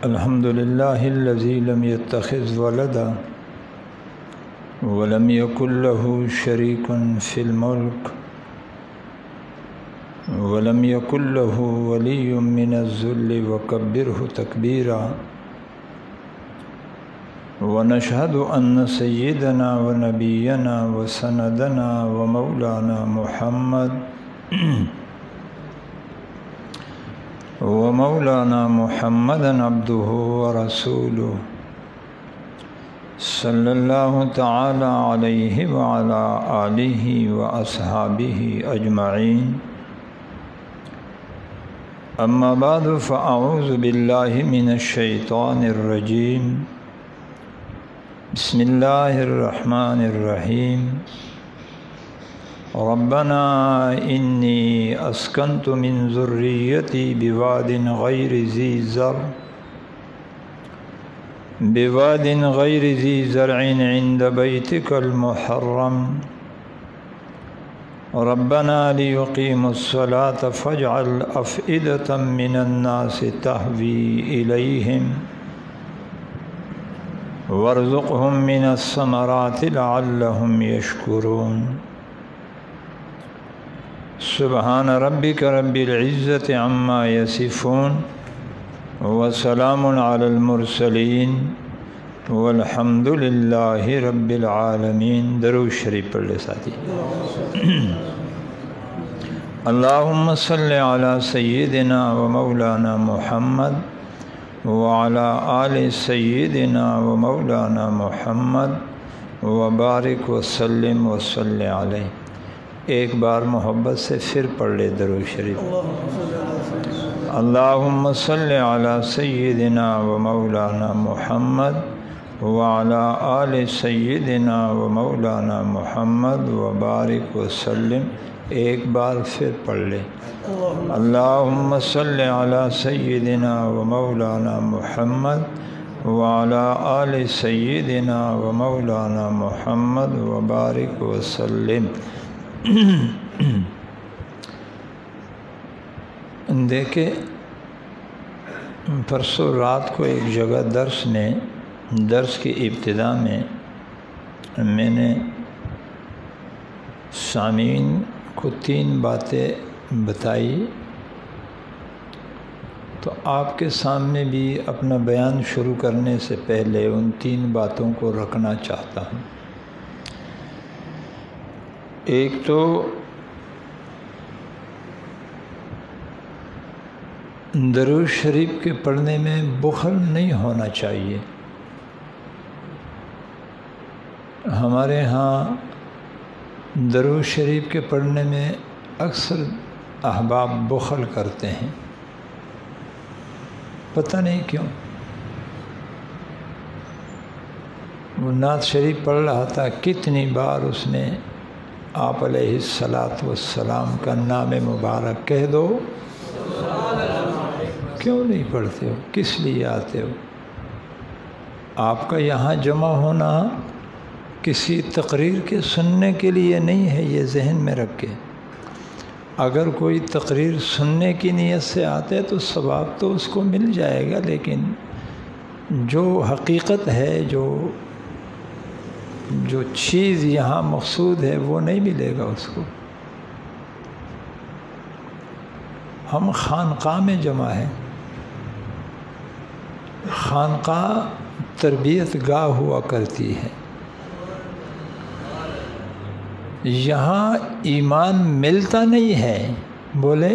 الحمد لله الذي لم يتخذ ولدا ولم يكن له شريك في الملك ولم يكن له ولي من الذل وكبره تكبيرا ونشهد أن سيدنا ونبينا وسندنا ومولانا محمدا عبده ورسوله صلى الله تعالى عليه وعلى آله وأصحابه أجمعين. أما بعد فأعوذ بالله من الشيطان الرجيم. بسم الله الرحمن الرحيم. ربنا إني أسكنت من ذريتي بواد غير ذي زرع عند بيتك المحرم ربنا ليقيموا الصلاة فاجعل أفئدة من الناس تهوي إليهم وارزقهم من الثمرات لعلهم يشكرون. سبحان ربك رب العزة عما يصفون وسلام على المرسلين والحمد لله رب العالمين. درود شریف پڑھ لے ساتھی. اللهم صل على سيدنا ومولانا محمد وعلى آل سيدنا ومولانا محمد وبارک وسلم وصلی علیہ. ایک بار محبت سے پھر پڑھ لے درود شریف. اللہم صلی علی سیدنا و مولانا محمد وعلی آل سیدنا و مولانا محمد وبارک وسلم. ایک بار پھر پڑھ لے. اللہم صلی علی سیدنا و مولانا محمد وعلی آل سیدنا و مولانا محمد وبارک وسلم. دیکھیں پرسوں رات کو ایک جگہ درس کی ابتدا میں نے سامعین کو 3 باتیں بتائی، تو آپ کے سامنے بھی اپنا بیان شروع کرنے سے پہلے ان 3 باتوں کو رکھنا چاہتا ہوں. ایک تو درود شریف کے پڑھنے میں بخل نہیں ہونا چاہیے. ہمارے ہاں درود شریف کے پڑھنے میں اکثر احباب بخل کرتے ہیں، پتہ نہیں کیوں. وہ نعت شریف پڑھ رہا تھا، کتنی بار اس نے آپ علیہ السلام کا نام مبارک کہہ دو. کیوں نہیں پڑھتے ہو؟ کس لیے آتے ہو؟ آپ کا یہاں جمع ہونا کسی تقریر کے سننے کے لیے نہیں ہے، یہ ذہن میں رکھ کے. اگر کوئی تقریر سننے کی نیت سے آتے تو ثواب تو اس کو مل جائے گا، لیکن جو حقیقت ہے، جو چیز یہاں مقصود ہے، وہ نہیں ملے گا اس کو. ہم خانقاہ میں جمع ہیں. خانقاہ تربیت گاہ ہوا کرتی ہے. یہاں ایمان ملتا نہیں ہے. بولے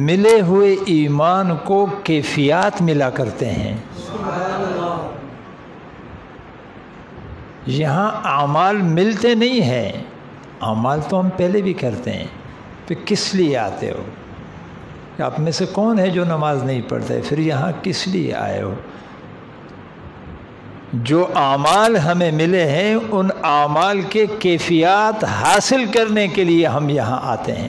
ملے ہوئے ایمان کو کیفیات ملا کرتے ہیں. یہاں اعمال ملتے نہیں ہیں. اعمال تو ہم پہلے بھی کرتے ہیں، تو کس لیے آتے ہو؟ آپ میں سے کون ہے جو نماز نہیں پڑھتا ہے؟ پھر یہاں کس لیے آئے ہو؟ جو اعمال ہمیں ملے ہیں ان اعمال کے کیفیات حاصل کرنے کے لیے ہم یہاں آتے ہیں.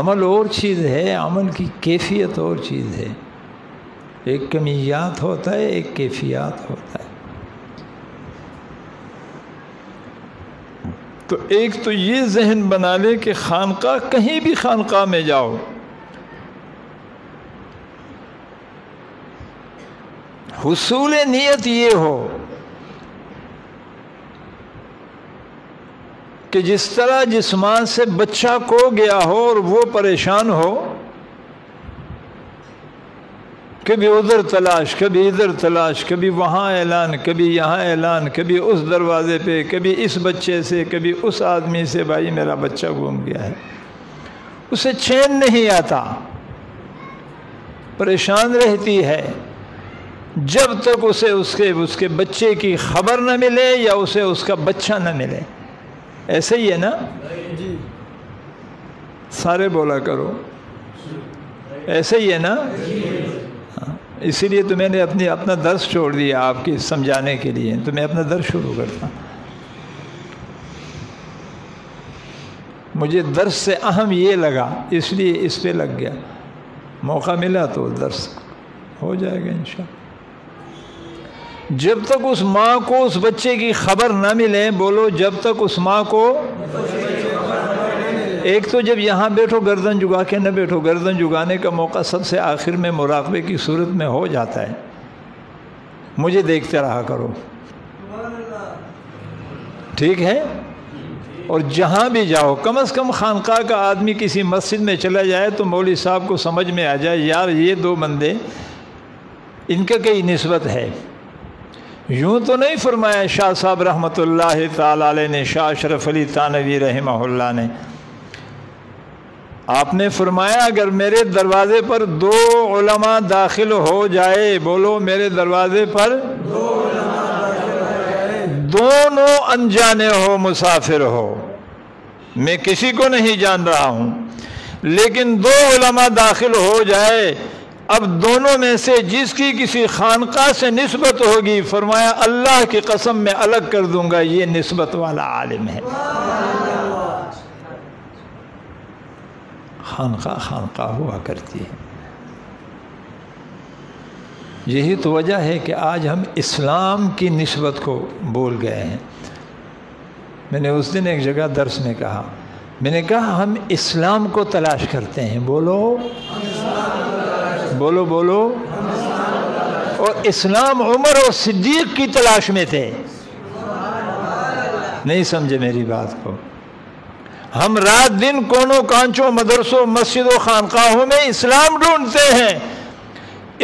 عمل اور چیز ہے، عمل کی کیفیت اور چیز ہے. ایک کمیات ہوتا ہے، ایک کیفیات ہوتا ہے. تو ایک تو یہ ذہن بنا لے کہ خانقاہ، کہیں بھی خانقاہ میں جاؤ، حصول نیت یہ ہو کہ جس طرح جس ماں سے بچہ کو گیا ہو اور وہ پریشان ہو، کبھی ادھر تلاش، کبھی ادھر تلاش، کبھی وہاں اعلان، کبھی یہاں اعلان، کبھی اس دروازے پہ، کبھی اس بچے سے، کبھی اس آدمی سے، بھائی میرا بچہ گم گیا ہے، اسے چین نہیں آتا، پریشان رہتی ہے جب تک اسے اس کے بچے کی خبر نہ ملے یا اسے اس کا بچہ نہ ملے۔ ایسے ہی ہے نا؟ سارے بولا کرو، ایسے ہی ہے نا؟ اسی لیے تو میں نے اپنا درس چھوڑ دیا آپ کی سمجھانے کے لیے، تو میں اپنا درس شروع کرتا ہوں۔ مجھے درس سے اہم یہ لگا، اس لیے اس پہ لگ گیا، موقع ملا تو درس ہو جائے گا انشاءاللہ۔ جب تک اس ماں کو اس بچے کی خبر نہ ملے، بولو جب تک اس ماں کو، ایک تو جب یہاں بیٹھو گردن جھکا کے نہ بیٹھو، گردن جھکانے کا موقع سب سے آخر میں مراقبے کی صورت میں ہو جاتا ہے، مجھے دیکھتے رہا کرو، ٹھیک ہے؟ اور جہاں بھی جاؤ، کم از کم خانقاہ کا آدمی کسی مسجد میں چلا جائے تو مولوی صاحب کو سمجھ میں آ جائے یار یہ دو بندے ان کا کئی نسبت ہے۔ یوں تو نہیں فرمایا شاہ صاحب رحمۃ اللہ تعالی علیہ نے، شاہ اشرف علی تھانوی رحمہ اللہ نے، آپ نے فرمایا اگر میرے دروازے پر دو علماء داخل ہو جائے، بولو میرے دروازے پر دو علماء داخل ہو جائے، دونوں انجانے ہو، مسافر ہو، میں کسی کو نہیں جان رہا ہوں، لیکن دو علماء داخل ہو جائے، اب دونوں میں سے جس کی کسی خانقاہ سے نسبت ہوگی، فرمایا اللہ کی قسم میں الگ کر دوں گا، یہ نسبت والا عالم ہے۔ خانقاہ ہوا کرتی ہے۔ یہی تو وجہ ہے کہ آج ہم اسلام کی نسبت کو بول گئے ہیں۔ میں نے اس دن ایک جگہ درس میں کہا، میں نے کہا ہم اسلام کو تلاش کرتے ہیں، بولو بولو بولو، اور اسلام عمر اور صدیق کی تلاش میں تھے۔ نہیں سمجھے میری بات کو؟ ہم رات دن کونوں کانچوں مدرسوں مسجدوں خانقاہوں میں اسلام ڈھونڈتے ہیں،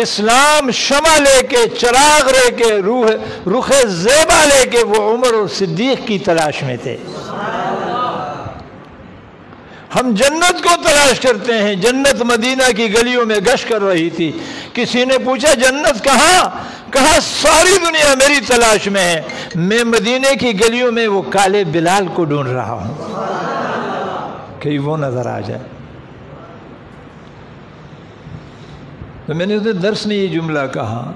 اسلام شمع لے کے، چراغ لے کے، رخ زیبا لے کے وہ عمر اور صدیق کی تلاش میں تھے۔ ہم جنت کو تلاش کرتے ہیں، جنت مدینہ کی گلیوں میں گشت کر رہی تھی، کسی نے پوچھا جنت کہاں؟ کہا ساری دنیا میری تلاش میں ہے، میں مدینے کی گلیوں میں وہ کالے بلال کو ڈھونڈ رہا ہوں، کہ وہ نظر آ جائے۔ تو میں نے اس درس میں یہ جملہ کہا،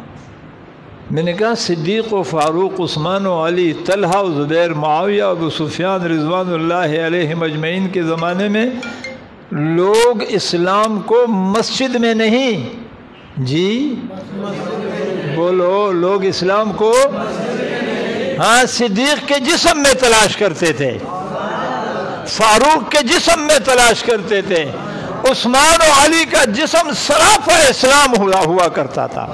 میں نے کہا صدیق و فاروق، عثمان و علی، طلحہ و زبیر، معاویہ و ابو سفیان رضوان اللہ علیہم اجمعین کے زمانے میں لوگ اسلام کو مسجد میں نہیں، جی بولو، لوگ اسلام کو ہاں صدیق کے جسم میں تلاش کرتے تھے، فاروق کے جسم میں تلاش کرتے تھے، عثمان و علی کا جسم سراپا اسلام ہوا کرتا تھا۔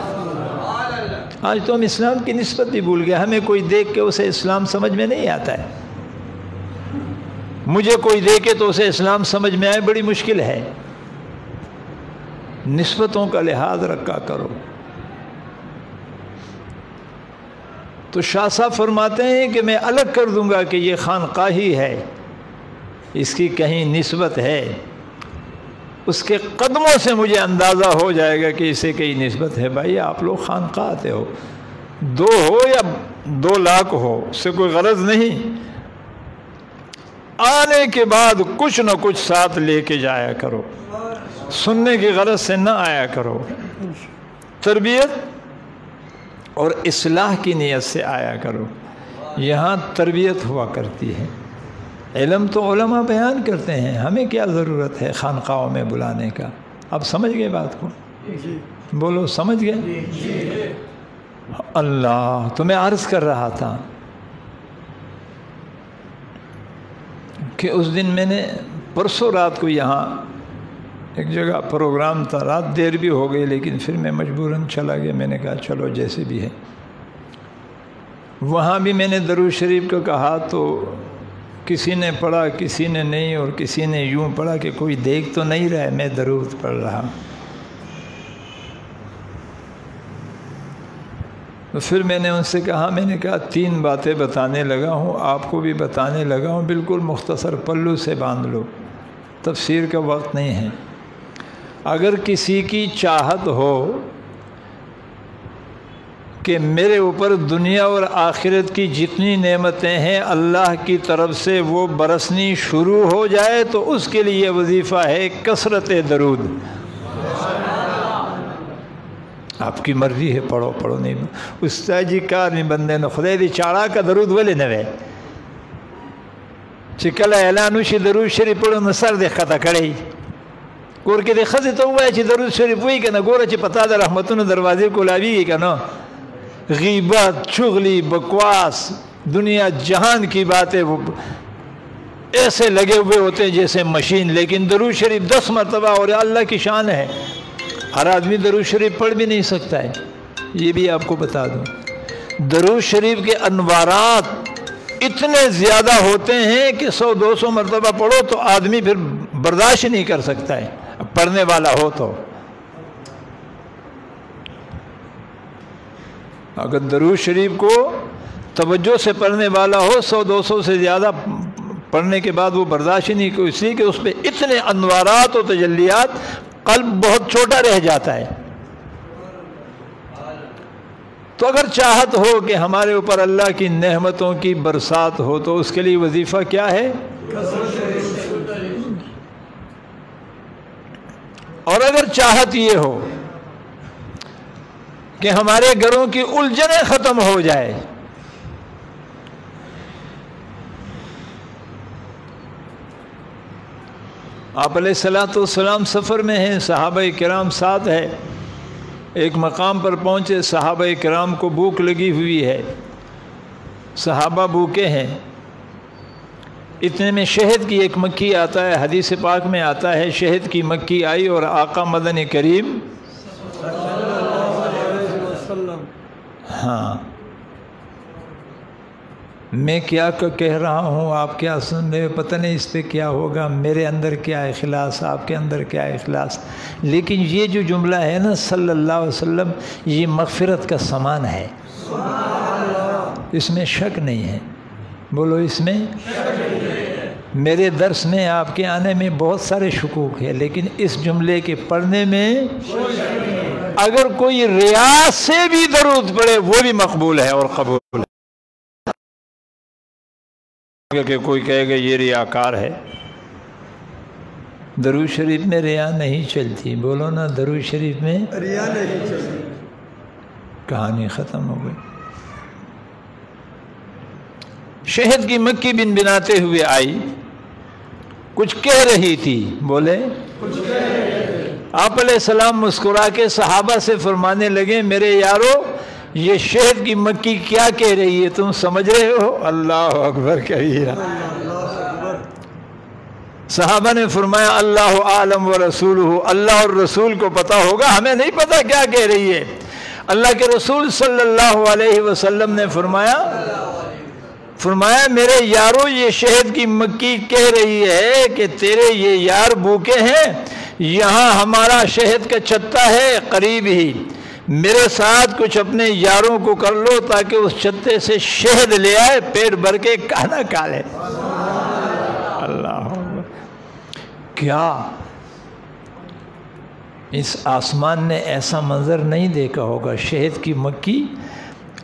آج تو ہم اسلام کی نسبت بھی بھول گئے، ہمیں کوئی دیکھ کے اسے اسلام سمجھ میں نہیں آتا ہے، مجھے کوئی دیکھے تو اسے اسلام سمجھ میں آئے بڑی مشکل ہے۔ نسبتوں کا لحاظ رکھا کرو۔ تو شاہ صاحب فرماتے ہیں کہ میں الگ کر دوں گا کہ یہ خانقاہی ہے، اس کی کہیں نسبت ہے، اس کے قدموں سے مجھے اندازہ ہو جائے گا کہ اسے کئی نسبت ہے۔ بھائی آپ لوگ خانقاہ آتے ہو، 2 ہو یا 2 لاکھ ہو، اس سے کوئی غرض نہیں، آنے کے بعد کچھ نہ کچھ ساتھ لے کے جایا کرو، سننے کی غرض سے نہ آیا کرو، تربیت اور اصلاح کی نیت سے آیا کرو۔ یہاں تربیت ہوا کرتی ہے، علم تو علماء بیان کرتے ہیں، ہمیں کیا ضرورت ہے خانقاہوں میں بلانے کا؟ اب سمجھ گئے بات کو؟ بولو سمجھ گئے؟ اللہ، تو میں عرض کر رہا تھا کہ اس دن میں نے پرسوں رات کو یہاں ایک جگہ پروگرام تھا، رات دیر بھی ہو گئی لیکن پھر میں مجبوراً چلا گیا، میں نے کہا چلو جیسے بھی ہے۔ وہاں بھی میں نے درود شریف کا کہا تو کسی نے پڑھا کسی نے نہیں، اور کسی نے یوں پڑھا کہ کوئی دیکھ تو نہیں رہا ہے میں درود پڑھ رہا۔ تو پھر میں نے ان سے کہا، میں نے کہا 3 باتیں بتانے لگا ہوں، آپ کو بھی بتانے لگا ہوں، بالکل مختصر پلو سے باندھ لو، تفسیر کا وقت نہیں ہے۔ اگر کسی کی چاہت ہو کہ میرے اوپر دنیا اور آخرت کی جتنی نعمتیں ہیں اللہ کی طرف سے وہ برسنی شروع ہو جائے تو اس کے لیے وظیفہ ہے کثرت درود۔ آپ کی مرضی ہے، پڑھو پڑھو، نہیں استاد جی کار نہیں بندے نے خدا دی چاڑا کا درود ولے نوے چکل اعلان وشي درود شریف پڑھو نو سر دې خطا کړی کور کې د خزه ته وایي چې درود شریف وایي کنه ګوره چې پتا د رحمتونو دروازې کولاویږي کنه، غیبت، چغلی، بکواس، دنیا جہان کی باتیں وہ ایسے لگے ہوئے ہوتے ہیں جیسے مشین، لیکن درود شریف 10 مرتبہ، اور اللہ کی شان ہے، ہر آدمی درود شریف پڑھ بھی نہیں سکتا ہے، یہ بھی آپ کو بتا دوں۔ درود شریف کے انوارات اتنے زیادہ ہوتے ہیں کہ 100-200 مرتبہ پڑھو تو آدمی پھر برداشت نہیں کر سکتا ہے، پڑھنے والا ہو تو۔ اگر درود شریف کو توجہ سے پڑھنے والا ہو 100-200 سے زیادہ پڑھنے کے بعد وہ برداشت نہیں کو، اس لیے کہ اس پہ اتنے انوارات و تجلیات، قلب بہت چھوٹا رہ جاتا ہے۔ تو اگر چاہت ہو کہ ہمارے اوپر اللہ کی نعمتوں کی برسات ہو تو اس کے لیے وظیفہ کیا ہے؟ اور اگر چاہت یہ ہو کہ ہمارے گھروں کی الجھنیں ختم ہو جائے، آپ علیہ الصلوۃ والسلام سفر میں ہیں، صحابہ کرام ساتھ ہے، ایک مقام پر پہنچے، صحابہ کرام کو بھوک لگی ہوئی ہے، صحابہ بھوکے ہیں، اتنے میں شہد کی ایک مکھی آتا ہے، حدیث پاک میں آتا ہے شہد کی مکھی آئی اور آقا مدنی کریم ہاں میں کیا کہہ رہا ہوں، آپ کیا سن رہے ہو، پتہ نہیں اس پہ کیا ہوگا، میرے اندر کیا اخلاص، آپ کے اندر کیا اخلاص، لیکن یہ جو جملہ ہے نا صلی اللہ علیہ وسلم، یہ مغفرت کا سامان ہے، اس میں شک نہیں ہے، بولو اس میں میرے درس میں آپ کے آنے میں بہت سارے شکوک ہیں، لیکن اس جملے کے پڑھنے میں اگر کوئی ریاض سے بھی درود پڑھے وہ بھی مقبول ہے اور قبول ہے، کہ کوئی کہے گا یہ ریاکار ہے۔ درود شریف میں ریا نہیں چلتی، بولو نا درود شریف میں ریا نہیں چلتی، کہانی ختم ہو گئی۔ شہد کی مکھی بن بناتے ہوئے آئی، کچھ کہہ رہی تھی، بولے آپ علیہ السلام مسکرا کے صحابہ سے فرمانے لگے میرے یارو یہ شہد کی مکھی کیا کہہ رہی ہے، تم سمجھ رہے ہو؟ اللہ اکبر کبیرہ۔ صحابہ نے فرمایا اللہ عالم و رسولہ، اللہ اور رسول کو پتا ہوگا، ہمیں نہیں پتا کیا کہہ رہی ہے۔ اللہ کے رسول صلی اللہ علیہ وسلم نے فرمایا میرے یارو یہ شہد کی مکھی کہہ رہی ہے کہ تیرے یہ یار بھوکے ہیں، یہاں ہمارا شہد کا چتا ہے قریب ہی، میرے ساتھ کچھ اپنے یاروں کو کر لو تاکہ اس چتے سے شہد لے آئے، پیٹ بھر کے کھانا کھا لے۔ اللہ کیا اس آسمان نے ایسا منظر نہیں دیکھا ہوگا، شہد کی مکھی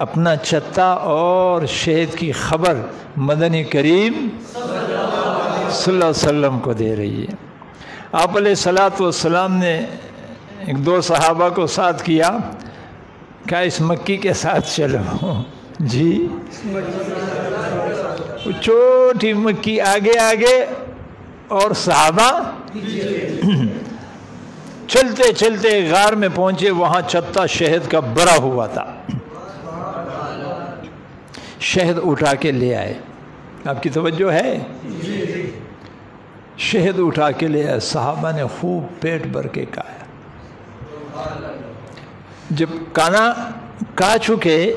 اپنا چتا اور شہد کی خبر مدنی کریم صلی اللہ علیہ وسلم کو دے رہی ہے۔ آپ علیہ الصلوۃ والسلام نے ایک 2 صحابہ کو ساتھ کیا، کہا اس مکھی کے ساتھ چلو، جی چھوٹی مکھی آگے آگے اور صحابہ چلتے چلتے غار میں پہنچے، وہاں چتا شہد کا بھرا ہوا تھا، شہد اٹھا کے لے آئے۔ آپ کی توجہ ہے؟ شہد اٹھا کے لے آئے، صحابہ نے خوب پیٹ بھر کے کھایا۔ جب کھانا کھا چکے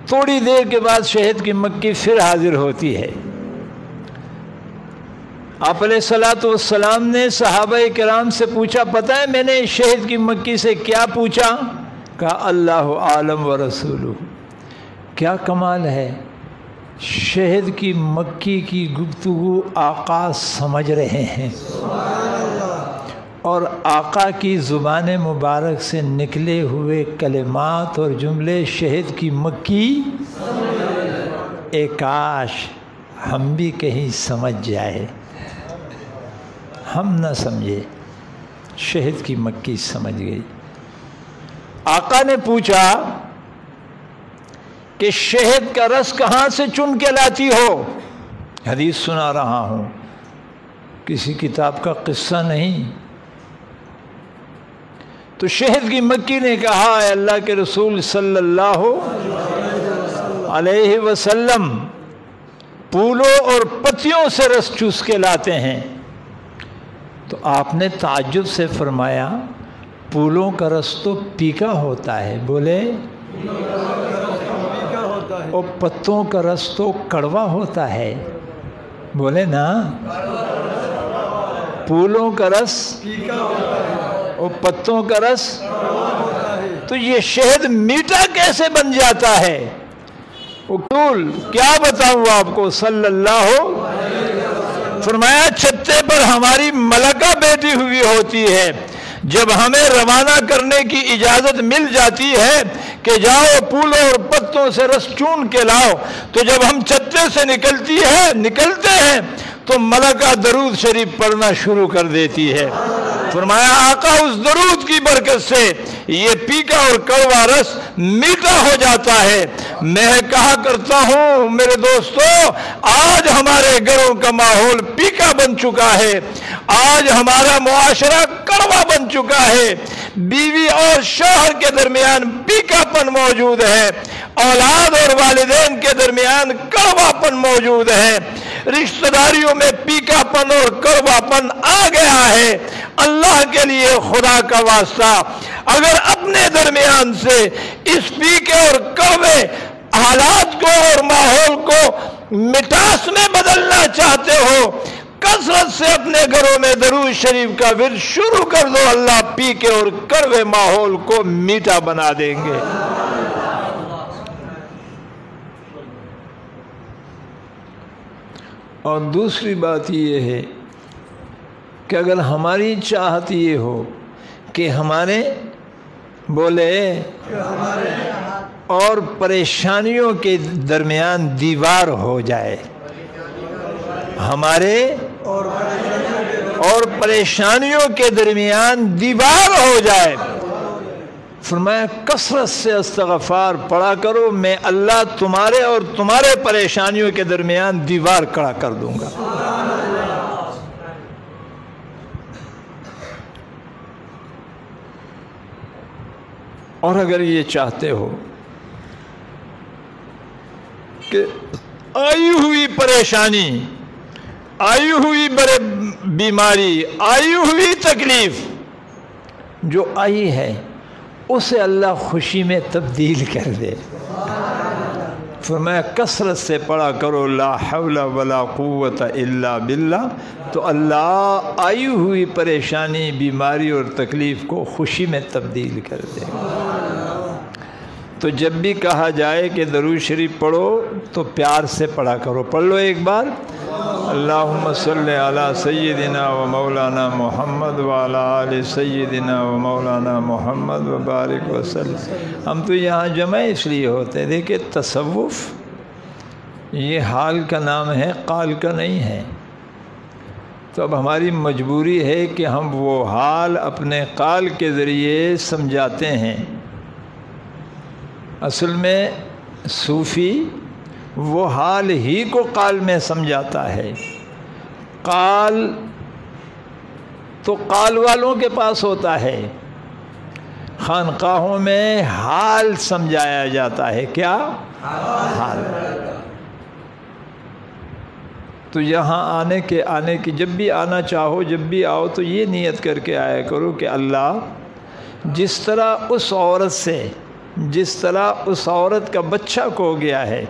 تھوڑی دیر کے بعد شہد کی مکھی پھر حاضر ہوتی ہے۔ آپ علیہ الصلوۃ والسلام نے صحابہ کرام سے پوچھا، پتہ ہے میں نے شہد کی مکھی سے کیا پوچھا؟ کہا اللہ عالم و رسولہ۔ کیا کمال ہے، شہد کی مکھی کی گفتگو آقا سمجھ رہے ہیں، اور آقا کی زبان مبارک سے نکلے ہوئے کلمات اور جملے شہد کی مکھی، اے کاش ہم بھی کہیں سمجھ جائے۔ ہم نہ سمجھے، شہد کی مکھی سمجھ گئی۔ آقا نے پوچھا کہ شہد کا رس کہاں سے چن کے لاتی ہو؟ حدیث سنا رہا ہوں، کسی کتاب کا قصہ نہیں۔ تو شہد کی مکھی نے کہا، اے اللہ کے رسول صلی اللہ علیہ وسلم، پھولوں اور پتیوں سے رس چوس کے لاتے ہیں۔ تو آپ نے تعجب سے فرمایا، پھولوں کا رس تو پھیکا ہوتا ہے، بولے، اور پتوں کا رس تو کڑوا ہوتا ہے، بولے نا، پھولوں کا رس اور پتوں کا رس، تو یہ شہد میٹھا کیسے بن جاتا ہے؟ اقول کیا بتاؤں آپ کو، صلی اللہ فرمایا، چھتے پر ہماری ملکہ بیٹھی ہوئی ہوتی ہے، جب ہمیں روانہ کرنے کی اجازت مل جاتی ہے کہ جاؤ پھولوں اور پتوں سے رس چون کے لاؤ، تو جب ہم چھتے سے نکلتے ہیں تو ملکہ درود شریف پڑھنا شروع کر دیتی ہے۔ فرمایا آقا اس درود کی برکت سے یہ پھیکا اور کڑوا رس میٹھا ہو جاتا ہے۔ میں کہا کرتا ہوں میرے دوستو، آج ہمارے گھروں کا ماحول پھیکا بن چکا ہے، آج ہمارا معاشرہ کڑوا بن چکا ہے، بیوی اور شوہر کے درمیان پھیکا پن موجود ہے، اولاد اور والدین کے درمیان کڑوا پن موجود ہے، رشتہ داریوں میں پھیکا پن اور کڑوا پن آ گیا ہے۔ اللہ کے لیے خدا کا واسطہ، اگر اپنے درمیان سے اس پھیکے اور کڑوے حالات کو اور ماحول کو مٹاس میں بدلنا چاہتے ہو، کثرت سے اپنے گھروں میں درود شریف کا ورد شروع کر دو، اللہ پھیکے اور کڑوے ماحول کو میٹھا بنا دیں گے۔ اور دوسری بات یہ ہے کہ اگر ہماری چاہت یہ ہو کہ ہمارے اور پریشانیوں کے درمیان دیوار ہو جائے، ہمارے اور پریشانیوں کے درمیان دیوار ہو جائے، فرمایا کثرت سے استغفار پڑھا کرو، میں اللہ تمہارے اور تمہارے پریشانیوں کے درمیان دیوار کھڑا کر دوں گا۔ اور اگر یہ چاہتے ہو کہ آئی ہوئی پریشانی، آئی ہوئی بیماری، آئی ہوئی تکلیف جو آئی ہے اسے اللہ خوشی میں تبدیل کر دے، فرمایا کثرت سے پڑھا کرو لا حول ولا قوت الا باللہ، تو اللہ آئی ہوئی پریشانی، بیماری اور تکلیف کو خوشی میں تبدیل کر دے۔ تو جب بھی کہا جائے کہ درود شریف پڑھو تو پیار سے پڑھا کرو، پڑھ لو ایک بار، اللہم صلی علی سیدنا و مولانا محمد وعلی آل سیدنا و مولانا محمد وبارک وسلم۔ ہم تو یہاں جمع اس لیے ہوتے ہیں، دیکھیں تصوف یہ حال کا نام ہے، قال کا نہیں ہے، تو اب ہماری مجبوری ہے کہ ہم وہ حال اپنے قال کے ذریعے سمجھاتے ہیں۔ اصل میں صوفی وہ حال ہی کو قال میں سمجھاتا ہے، قال تو قال والوں کے پاس ہوتا ہے، خانقاہوں میں حال سمجھایا جاتا ہے، کیا حال۔ تو یہاں آنے کی جب بھی آنا چاہو، جب بھی آؤ تو یہ نیت کر کے آیا کرو کہ اللہ جس طرح اس عورت کا بچہ کھو گیا ہے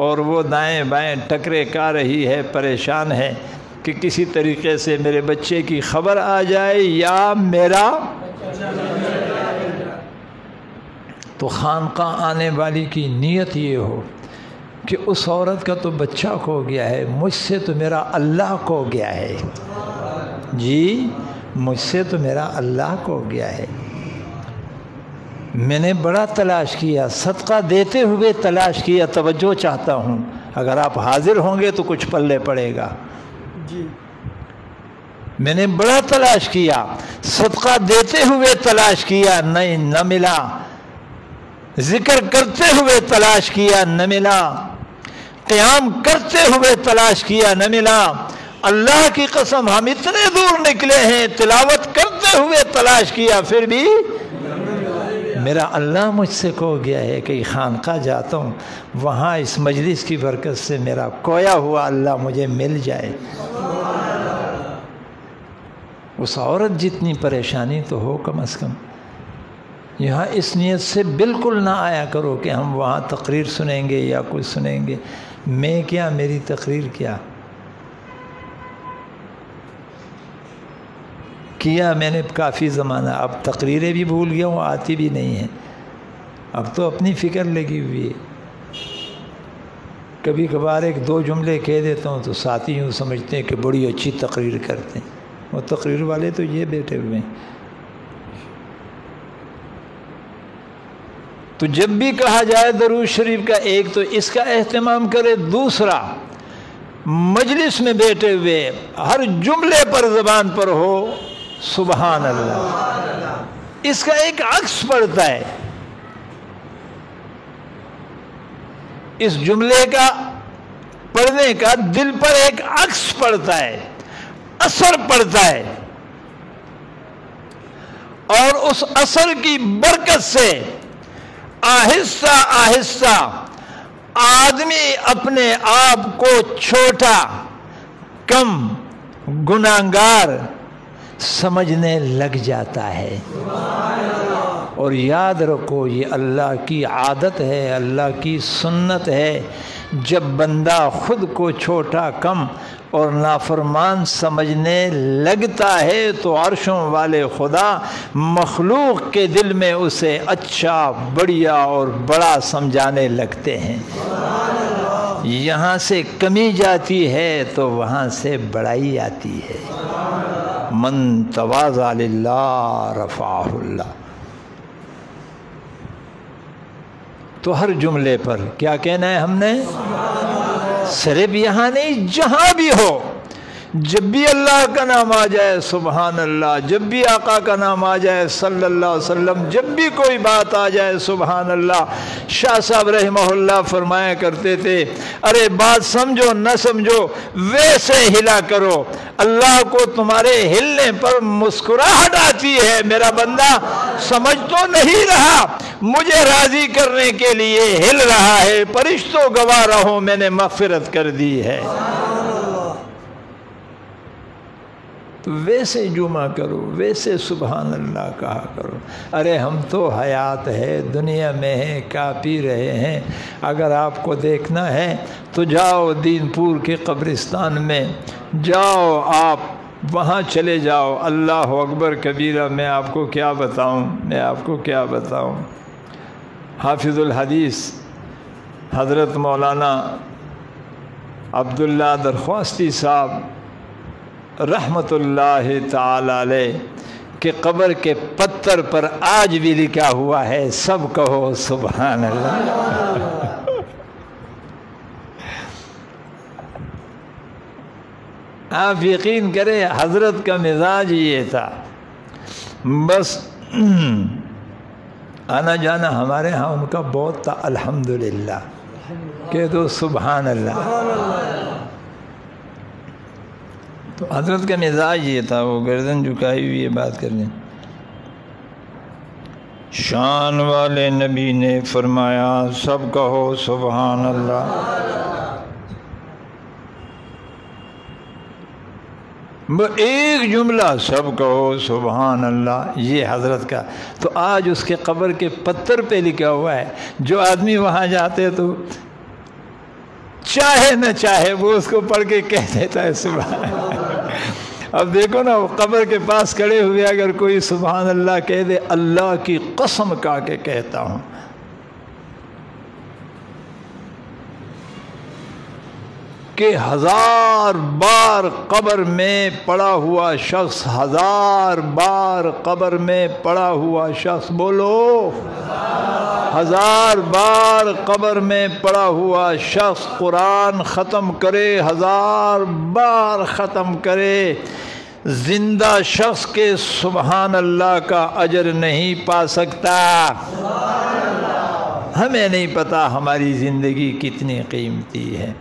اور وہ دائیں بائیں ٹکرے کھا رہی ہے، پریشان ہے کہ کسی طریقے سے میرے بچے کی خبر آ جائے یا میرا، تو خانقاہ آنے والی کی نیت یہ ہو کہ اس عورت کا تو بچہ کھو گیا ہے، مجھ سے تو میرا اللہ کھو گیا ہے، جی مجھ سے تو میرا اللہ کھو گیا ہے، میں نے بڑا تلاش کیا، صدقہ دیتے ہوئے تلاش کیا، توجہ چاہتا ہوں، اگر آپ حاضر ہوں گے تو کچھ پلے پڑے گا جی، میں نے بڑا تلاش کیا، صدقہ دیتے ہوئے تلاش کیا، نہیں نہ ملا، ذکر کرتے ہوئے تلاش کیا نہ ملا، قیام کرتے ہوئے تلاش کیا نہ ملا، اللہ کی قسم ہم اتنے دور نکلے ہیں، تلاوت کرتے ہوئے تلاش کیا پھر بھی میرا اللہ مجھ سے کھو گیا ہے، کہ خانقاہ جاتا ہوں وہاں اس مجلس کی برکت سے میرا کھویا ہوا اللہ مجھے مل جائے۔ اس عورت جتنی پریشانی تو ہو کم از کم، یہاں اس نیت سے بالکل نہ آیا کرو کہ ہم وہاں تقریر سنیں گے یا کچھ سنیں گے، میں کیا، میری تقریر کیا میں نے کافی زمانہ، اب تقریریں بھی بھول گیا ہوں، آتی بھی نہیں ہیں، اب تو اپنی فکر لگی ہوئی ہے، کبھی کبھار ایک دو جملے کہہ دیتا ہوں تو ساتھی یوں سمجھتے ہیں کہ بڑی اچھی تقریر کرتے ہیں، وہ تقریر والے تو یہ بیٹھے ہوئے ہیں۔ تو جب بھی کہا جائے درود شریف کا، ایک تو اس کا اہتمام کرے، دوسرا مجلس میں بیٹھے ہوئے ہر جملے پر زبان پر ہو سبحان اللہ، اس کا ایک عکس پڑتا ہے، اس جملے کا پڑھنے کا دل پر ایک عکس پڑتا ہے، اثر پڑتا ہے، اور اس اثر کی برکت سے آہستہ آہستہ آدمی اپنے آپ کو چھوٹا، کم، گناہگار سمجھنے لگ جاتا ہے۔ اور یاد رکھو یہ اللہ کی عادت ہے، اللہ کی سنت ہے، جب بندہ خود کو چھوٹا، کم اور نافرمان سمجھنے لگتا ہے تو عرشوں والے خدا مخلوق کے دل میں اسے اچھا، بڑھیا اور بڑا سمجھانے لگتے ہیں۔ یہاں سے کمی جاتی ہے تو وہاں سے بڑائی آتی ہے۔ من تواضع للہ رفعہ اللہ۔ تو ہر جملے پر کیا کہنا ہے ہم نے؟ صرف یہاں نہیں، جہاں بھی ہو، جب بھی اللہ کا نام آ جائے سبحان اللہ، جب بھی آقا کا نام آ جائے صلی اللہ علیہ وسلم، جب بھی کوئی بات آ جائے سبحان اللہ۔ شاہ صاحب رحمہ اللہ فرمایا کرتے تھے، ارے بات سمجھو نہ سمجھو ویسے ہلا کرو، اللہ کو تمہارے ہلنے پر مسکراہٹ آتی ہے، میرا بندہ سمجھ تو نہیں رہا، مجھے راضی کرنے کے لیے ہل رہا ہے، فرشتوں گواہ رہو میں نے مغفرت کر دی ہے۔ تو ویسے جمعہ کرو، ویسے سبحان اللہ کہا کرو۔ ارے ہم تو حیات ہے، دنیا میں ہیں، کیا پی رہے ہیں؟ اگر آپ کو دیکھنا ہے تو جاؤ دین پور کے قبرستان میں، جاؤ آپ وہاں چلے جاؤ، اللہ اکبر کبیرہ، میں آپ کو کیا بتاؤں، حافظ الحدیث حضرت مولانا عبداللہ درخواستی صاحب رحمت اللہ تعالی علیہ کے قبر کے پتھر پر آج بھی لکھا ہوا ہے، سب کہو سبحان اللہ۔ آپ یقین کریں حضرت کا مزاج یہ تھا، بس آنا جانا ہمارے ہاں ان کا بہت تھا، الحمدللہ کہہ دو سبحان اللہ۔ تو حضرت کا مزاج یہ تھا، وہ گردن جھکائی ہوئی یہ بات کر لیں۔ شان والے نبی نے فرمایا سب کہو سبحان اللہ۔ وہ ایک جملہ سب کہو سبحان اللہ، یہ حضرت کا۔ تو آج اس کے قبر کے پتھر پہ لکھا ہوا ہے، جو آدمی وہاں جاتے تو چاہے نہ چاہے وہ اس کو پڑھ کے کہہ دیتا ہے سبحان اللہ۔ اب دیکھو نا، وہ قبر کے پاس کھڑے ہوئے اگر کوئی سبحان اللہ کہہ دے، اللہ کی قسم کھا کے کہتا ہوں کہ 1000 بار قبر میں پڑا ہوا شخص، 1000 بار قبر میں پڑا ہوا شخص، بولو 1000 بار قبر میں پڑا ہوا شخص قرآن ختم کرے، 1000 بار ختم کرے، زندہ شخص کے سبحان اللہ کا اجر نہیں پا سکتا۔ ہمیں نہیں پتا ہماری زندگی کتنی قیمتی ہے۔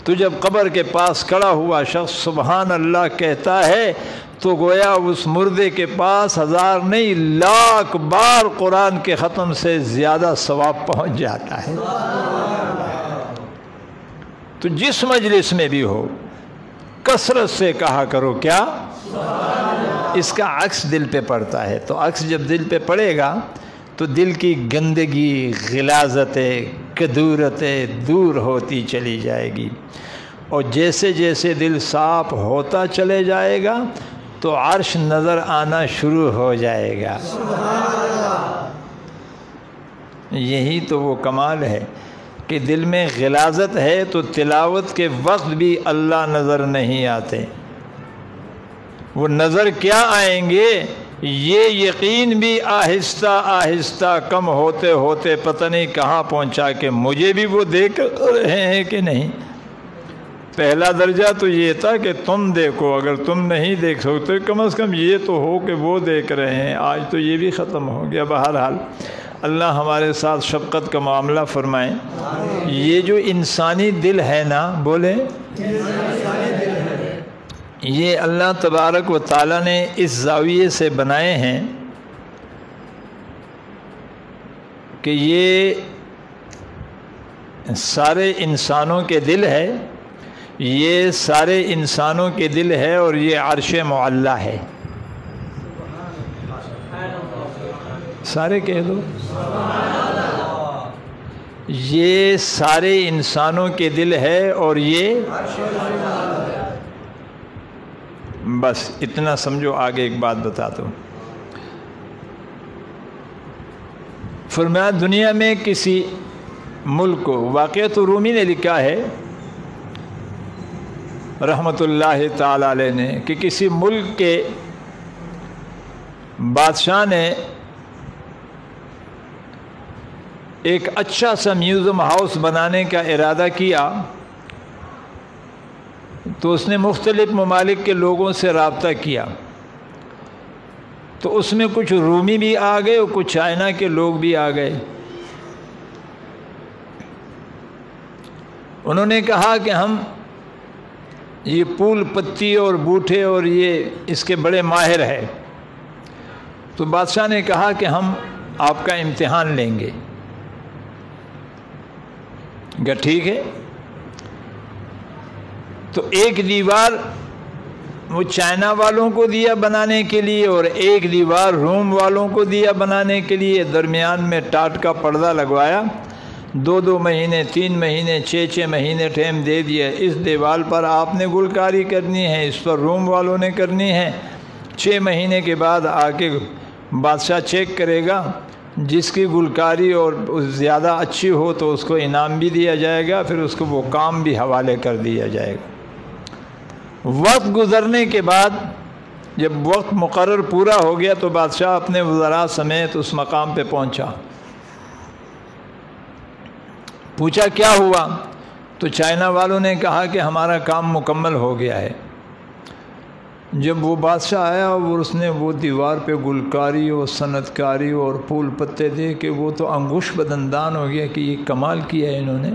تو جب قبر کے پاس کھڑا ہوا شخص سبحان اللہ کہتا ہے تو گویا اس مردے کے پاس 1000 نہیں 1,00,000 بار قرآن کے ختم سے زیادہ ثواب پہنچ جاتا ہے۔ تو جس مجلس میں بھی ہو کثرت سے کہا کرو کیا؟ اس کا عکس دل پہ پڑتا ہے، تو عکس جب دل پہ پڑے گا تو دل کی گندگی، غلاظتیں، کدورتیں دور ہوتی چلی جائے گی، اور جیسے جیسے دل صاف ہوتا چلے جائے گا تو عرش نظر آنا شروع ہو جائے گا۔ یہی تو وہ کمال ہے کہ دل میں غلاظت ہے تو تلاوت کے وقت بھی اللہ نظر نہیں آتے۔ وہ نظر کیا آئیں گے، یہ یقین بھی آہستہ آہستہ کم ہوتے ہوتے پتہ نہیں کہاں پہنچا کہ مجھے بھی وہ دیکھ رہے ہیں کہ نہیں۔ پہلا درجہ تو یہ تھا کہ تم دیکھو، اگر تم نہیں دیکھ سکتے کم از کم یہ تو ہو کہ وہ دیکھ رہے ہیں۔ آج تو یہ بھی ختم ہو گیا۔ بہرحال اللہ ہمارے ساتھ شفقت کا معاملہ فرمائیں۔ یہ جو انسانی دل ہے نا، بولے یہ اللہ تبارک و تعالیٰ نے اس زاویے سے بنائے ہیں کہ یہ سارے انسانوں کے دل ہے، یہ سارے انسانوں کے دل ہے، اور یہ عرش معلیٰ ہے۔ سارے کہہ دو، یہ سارے انسانوں کے دل ہے اور یہ بس اتنا سمجھو۔ آگے ایک بات بتا دو، فرمایا دنیا میں کسی ملک کو، واقعۃ رومی نے لکھا ہے رحمۃ اللہ تعالی علیہ نے، کہ کسی ملک کے بادشاہ نے ایک اچھا سا میوزیم ہاؤس بنانے کا ارادہ کیا، تو اس نے مختلف ممالک کے لوگوں سے رابطہ کیا، تو اس میں کچھ رومی بھی آ گئے اور کچھ چائنا کے لوگ بھی آ گئے۔ انہوں نے کہا کہ ہم یہ پھول پتی اور بوٹے اور یہ اس کے بڑے ماہر ہیں۔ تو بادشاہ نے کہا کہ ہم آپ کا امتحان لیں گے۔ کہا ٹھیک ہے۔ تو ایک دیوار وہ چائنا والوں کو دیا بنانے کے لیے اور ایک دیوار روم والوں کو دیا بنانے کے لیے، درمیان میں ٹاٹ کا پردہ لگوایا، 2 مہینے 3 مہینے 6 مہینے ٹائم دے دیا۔ اس دیوار پر آپ نے گلکاری کرنی ہے، اس پر روم والوں نے کرنی ہے۔ 6 مہینے کے بعد آ کے بادشاہ چیک کرے گا، جس کی گلکاری اور زیادہ اچھی ہو تو اس کو انعام بھی دیا جائے گا، پھر اس کو وہ کام بھی حوالے کر دیا جائے گا۔ وقت گزرنے کے بعد جب وقت مقرر پورا ہو گیا تو بادشاہ اپنے وزراء سمیت اس مقام پہ پہنچا۔ پوچھا کیا ہوا؟ تو چائنا والوں نے کہا کہ ہمارا کام مکمل ہو گیا ہے۔ جب وہ بادشاہ آیا اور اس نے وہ دیوار پہ گلکاری اور صنعت کاری اور پھول پتے دے کے وہ تو انگوش بدندان ہو گیا کہ یہ کمال کیا ہے انہوں نے،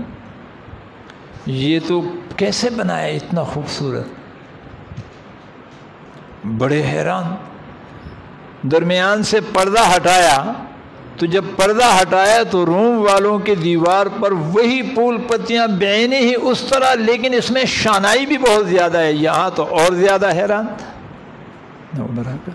یہ تو کیسے بنایا اتنا خوبصورت، بڑے حیران۔ درمیان سے پردہ ہٹایا تو جب پردہ ہٹایا تو روم والوں کے دیوار پر وہی پھول پتیاں بعینی ہی اس طرح، لیکن اس میں شانائی بھی بہت زیادہ ہے۔ یہاں تو اور زیادہ حیران۔ وبرکاتہ۔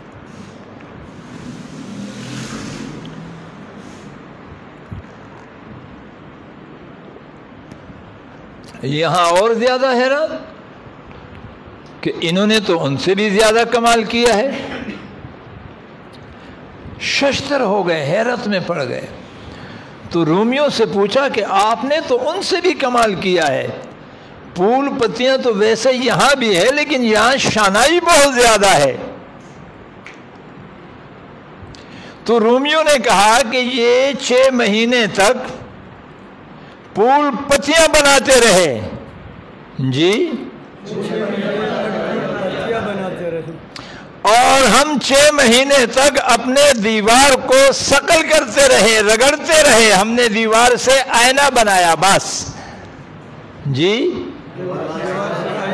یہاں اور زیادہ حیران کہ انہوں نے تو ان سے بھی زیادہ کمال کیا ہے، ششتر ہو گئے، حیرت میں پڑ گئے۔ تو رومیوں سے پوچھا کہ آپ نے تو ان سے بھی کمال کیا ہے، پھول پتیاں تو ویسے یہاں بھی ہے لیکن یہاں شانائی بہت زیادہ ہے۔ تو رومیوں نے کہا کہ یہ 6 مہینے تک پھول پتیاں بناتے رہے، جی، اور ہم 6 مہینے تک اپنے دیوار کو صقل کرتے رہے، رگڑتے رہے، ہم نے دیوار سے آئینہ بنایا بس، جی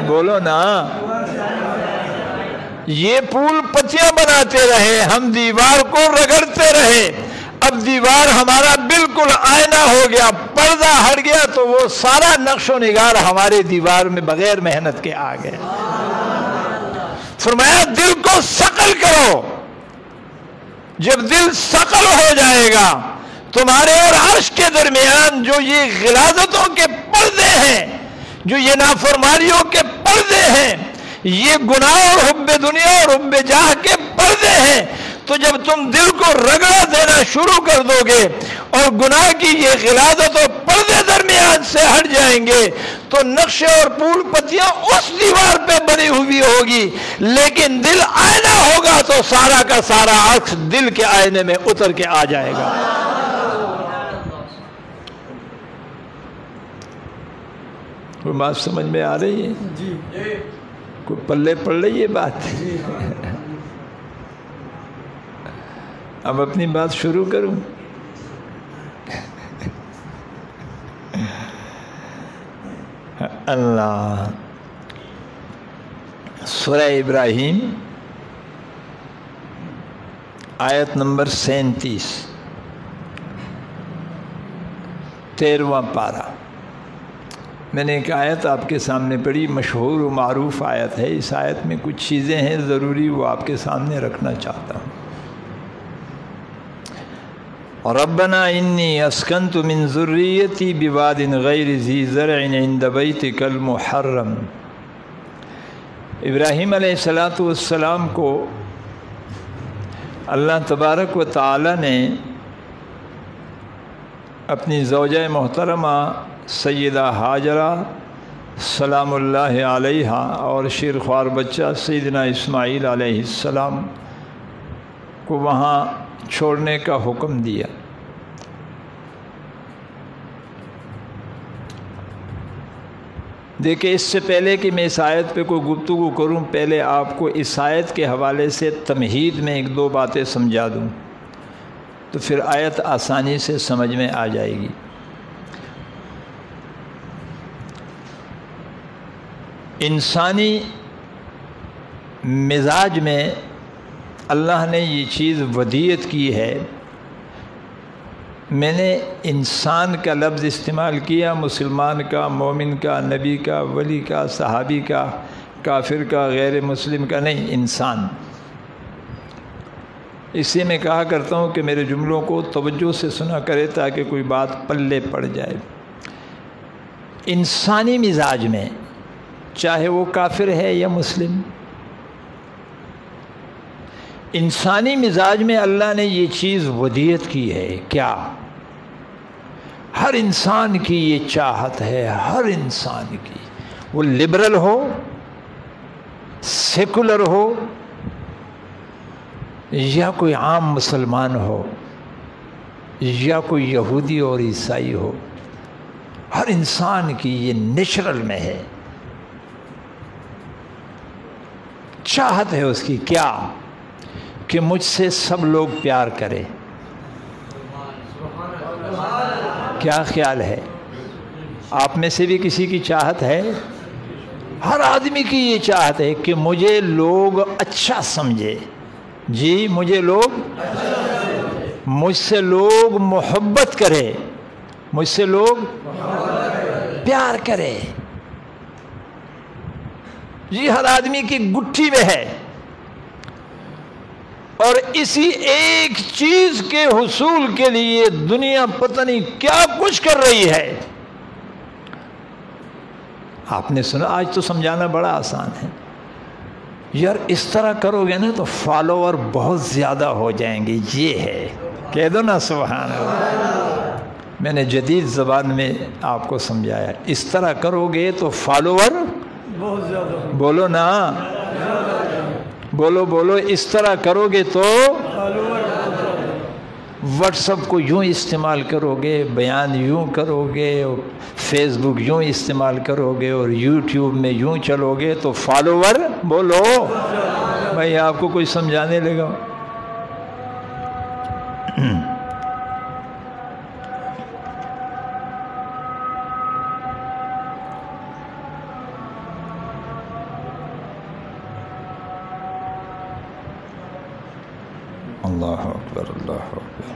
بولو نا، یہ پھول پتیاں بناتے رہے، ہم دیوار کو رگڑتے رہے، اب دیوار ہمارا بالکل آئینہ ہو گیا، پردہ ہٹ گیا تو وہ سارا نقش و نگار ہمارے دیوار میں بغیر محنت کے آ گئے۔ فرمایا دل کو صقل کرو، جب دل صقل ہو جائے گا تمہارے اور عرش کے درمیان جو یہ غلاظتوں کے پردے ہیں، جو یہ نافرمانیوں کے پردے ہیں، یہ گناہ اور حب دنیا اور حب جاہ کے پردے ہیں، تو جب تم دل کو رگڑا دینا شروع کر دو گے اور گناہ کی یہ غلاظت اور پردے درمیان سے ہٹ جائیں گے تو نقشے اور پھول پتیاں اس دیوار پہ بنی ہوئی ہوگی، لیکن دل آئینہ ہوگا تو سارا کا سارا عکس دل کے آئینے میں اتر کے آ جائے گا۔ کوئی بات سمجھ میں آ رہی ہے؟ جی، کوئی پلے پڑ رہی ہے بات؟ اب اپنی بات شروع کروں۔ اللہ، سورہ ابراہیم آیت نمبر 37، 13واں پارہ۔ میں نے ایک آیت آپ کے سامنے پڑھی، مشہور و معروف آیت ہے، اس آیت میں کچھ چیزیں ہیں ضروری، وہ آپ کے سامنے رکھنا چاہتا ہوں۔ ربنا انی اسکنت من ذریتی بواد غیر ذی زرع عند بیتک المحرم۔ ابراہیم علیہ السلام کو اللہ تبارک و تعالی نے اپنی زوجہ محترمہ سیدہ ہاجرہ سلام اللہ علیہا اور شیرخوار بچہ سیدنا اسماعیل علیہ السلام کو وہاں چھوڑنے کا حکم دیا۔ دیکھیں، اس سے پہلے کہ میں اس آیت پہ کوئی گفتگو کروں، پہلے آپ کو اس آیت کے حوالے سے تمہید میں 1-2 باتیں سمجھا دوں تو پھر آیت آسانی سے سمجھ میں آ جائے گی۔ انسانی مزاج میں اللہ نے یہ چیز ودیعت کی ہے۔ میں نے انسان کا لفظ استعمال کیا، مسلمان کا، مومن کا، نبی کا، ولی کا، صحابی کا، کافر کا، غیر مسلم کا نہیں، انسان۔ اس سے میں کہا کرتا ہوں کہ میرے جملوں کو توجہ سے سنا کرے تاکہ کوئی بات پلے پڑ جائے۔ انسانی مزاج میں چاہے وہ کافر ہے یا مسلم، انسانی مزاج میں اللہ نے یہ چیز ودیعت کی ہے۔ کیا؟ ہر انسان کی یہ چاہت ہے، ہر انسان کی، وہ لبرل ہو، سیکولر ہو یا کوئی عام مسلمان ہو یا کوئی یہودی اور عیسائی ہو، ہر انسان کی یہ نیچرل میں ہے، چاہت ہے اس کی۔ کیا؟ کہ مجھ سے سب لوگ پیار کرے۔ کیا خیال ہے؟ آپ میں سے بھی کسی کی چاہت ہے؟ ہر آدمی کی یہ چاہت ہے کہ مجھے لوگ اچھا سمجھے، جی مجھے لوگ، مجھ سے لوگ محبت کرے، مجھ سے لوگ پیار کرے، جی ہر آدمی کی گٹھی میں ہے۔ اور اسی ایک چیز کے حصول کے لیے دنیا پتہ نہیں کیا کچھ کر رہی ہے۔ آپ نے سنا، آج تو سمجھانا بڑا آسان ہے، یار اس طرح کرو گے نا تو فالوور بہت زیادہ ہو جائیں گے، یہ ہے، کہہ دو نا سبحان اللہ۔ میں نے جدید زبان میں آپ کو سمجھایا، اس طرح کرو گے تو فالوور بہت زیادہ، بولو نا، بولو بولو، اس طرح کرو گے تو واٹس ایپ کو یوں استعمال کرو گے، بیان یوں کرو گے، فیس بک یوں استعمال کرو گے، اور یوٹیوب میں یوں چلو گے تو فالوور بولو بھائی، آپ کو کوئی سمجھانے لگا۔ اللہ اکبر، اللہ اکبر۔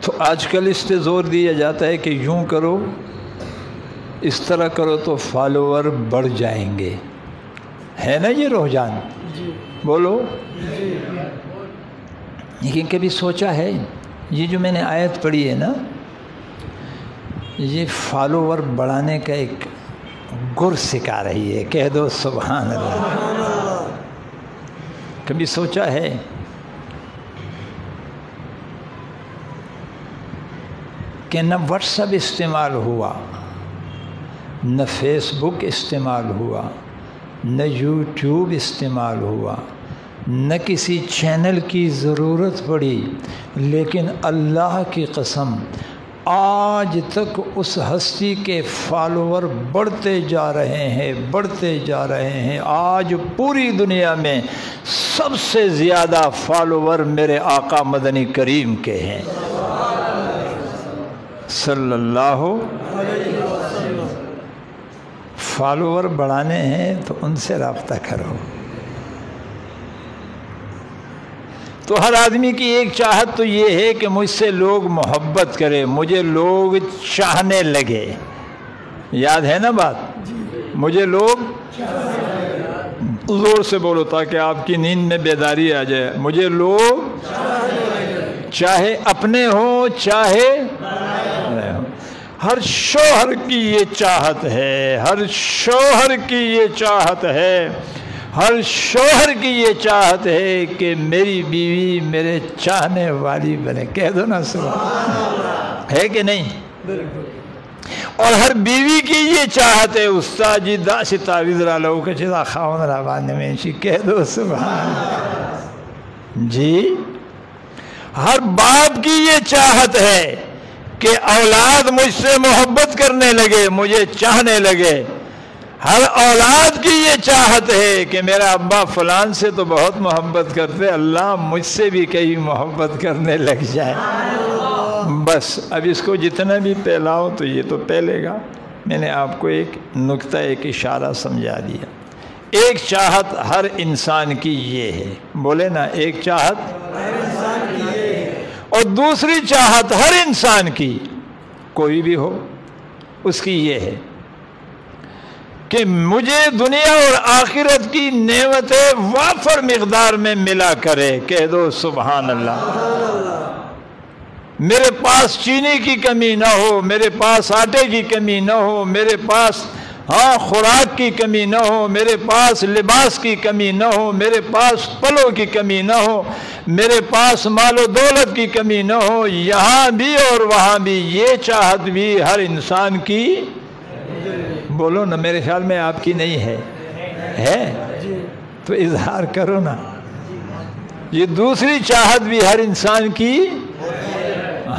تو آج کل اس پہ زور دیا جاتا ہے کہ یوں کرو، اس طرح کرو تو فالوور بڑھ جائیں گے، ہے نا یہ رجحان؟ بولو۔ لیکن کبھی سوچا ہے یہ جو میں نے آیت پڑھی ہے نا، یہ فالوور بڑھانے کا ایک گر سکھا رہی ہے، کہہ دو سبحان اللہ۔ کبھی سوچا ہے کہ نہ واٹس ایپ استعمال ہوا، نہ فیس بک استعمال ہوا، نہ یوٹیوب استعمال ہوا، نہ کسی چینل کی ضرورت پڑی، لیکن اللہ کی قسم آج تک اس ہستی کے فالوور بڑھتے جا رہے ہیں، بڑھتے جا رہے ہیں۔ آج پوری دنیا میں سب سے زیادہ فالوور میرے آقا مدنی کریم کے ہیں صلی اللہ علیہ وسلم۔ فالوور بڑھانے ہیں تو ان سے رابطہ کرو. تو ہر آدمی کی ایک چاہت تو یہ ہے کہ مجھ سے لوگ محبت کرے، مجھے لوگ چاہنے لگے. یاد ہے نا بات؟ مجھے لوگ زور سے بولو تاکہ آپ کی نیند میں بیداری آ جائے. مجھے لوگ چاہے اپنے ہوں چاہے ہر شوہر کی یہ چاہت ہے، ہر شوہر کی یہ چاہت ہے، ہر شوہر کی یہ چاہت ہے کہ میری بیوی میرے چاہنے والی بنے. کہہ دو نا سبحان، ہے کہ نہیں؟ اور ہر بیوی کی یہ چاہت ہے استاد جی دا سی تعویذ را لو کہ چیزا خاون را باندھ میں شی. کہہ دو سبحان جی. ہر باپ کی یہ چاہت ہے کہ اولاد مجھ سے محبت کرنے لگے، مجھے چاہنے لگے. ہر اولاد کی یہ چاہت ہے کہ میرا ابا فلان سے تو بہت محبت کرتے، اللہ مجھ سے بھی کہیں محبت کرنے لگ جائے. بس اب اس کو جتنا بھی پھیلاؤ تو یہ تو پھیلے گا. میں نے آپ کو ایک نکتہ، ایک اشارہ سمجھا دیا. ایک چاہت ہر انسان کی یہ ہے، بولے نا، ایک چاہت ہر انسان کی یہ ہے. اور دوسری چاہت ہر انسان کی، کوئی بھی ہو، اس کی یہ ہے کہ مجھے دنیا اور آخرت کی نعمتیں وافر مقدار میں ملا کرے. کہہ دو سبحان اللہ. میرے پاس چینی کی کمی نہ ہو، میرے پاس آٹے کی کمی نہ ہو، میرے پاس خوراک کی کمی نہ ہو، میرے پاس لباس کی کمی نہ ہو، میرے پاس پلوں کی کمی نہ ہو، میرے پاس مال و دولت کی کمی نہ ہو. یہاں بھی اور وہاں بھی یہ چاہت بھی ہر انسان کی. بولو نا، میرے خیال میں آپ کی نہیں ہے. ہے تو اظہار کرو نا. یہ دوسری چاہت بھی ہر انسان کی.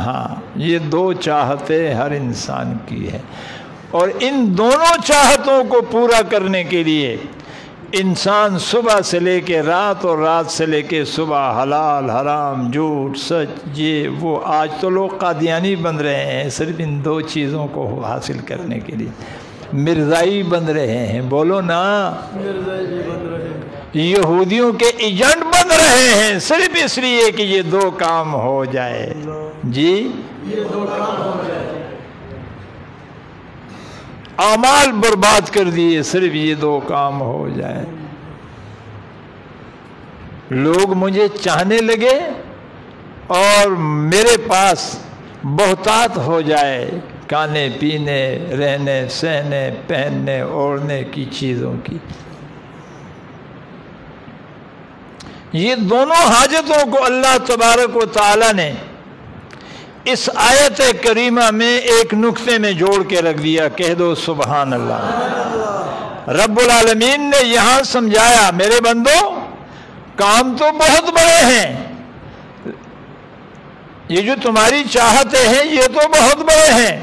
ہاں، یہ دو چاہتیں ہر انسان کی ہے. اور ان دونوں چاہتوں کو پورا کرنے کے لیے انسان صبح سے لے کے رات اور رات سے لے کے صبح حلال حرام جھوٹ سچ یہ وہ. آج تو لوگ قادیانی بن رہے ہیں صرف ان دو چیزوں کو حاصل کرنے کے لیے. مرزائی بن رہے ہیں، بولو نا. یہودیوں کے ایجنٹ بن رہے ہیں صرف اس لیے کہ یہ دو کام ہو جائے. جی، یہ دو کام ہو جائے. اعمال برباد کر دیے صرف یہ دو کام ہو جائے. لوگ مجھے چاہنے لگے اور میرے پاس بہتات ہو جائے کھانے پینے رہنے سہنے پہننے اوڑھنے کی چیزوں کی. یہ دونوں حاجتوں کو اللہ تبارک و تعالی نے اس آیت کریمہ میں ایک نقطے میں جوڑ کے رکھ دیا. کہہ دو سبحان اللہ. رب العالمین نے یہاں سمجھایا میرے بندو کام تو بہت بڑے ہیں، یہ جو تمہاری چاہتے ہیں یہ تو بہت بڑے ہیں،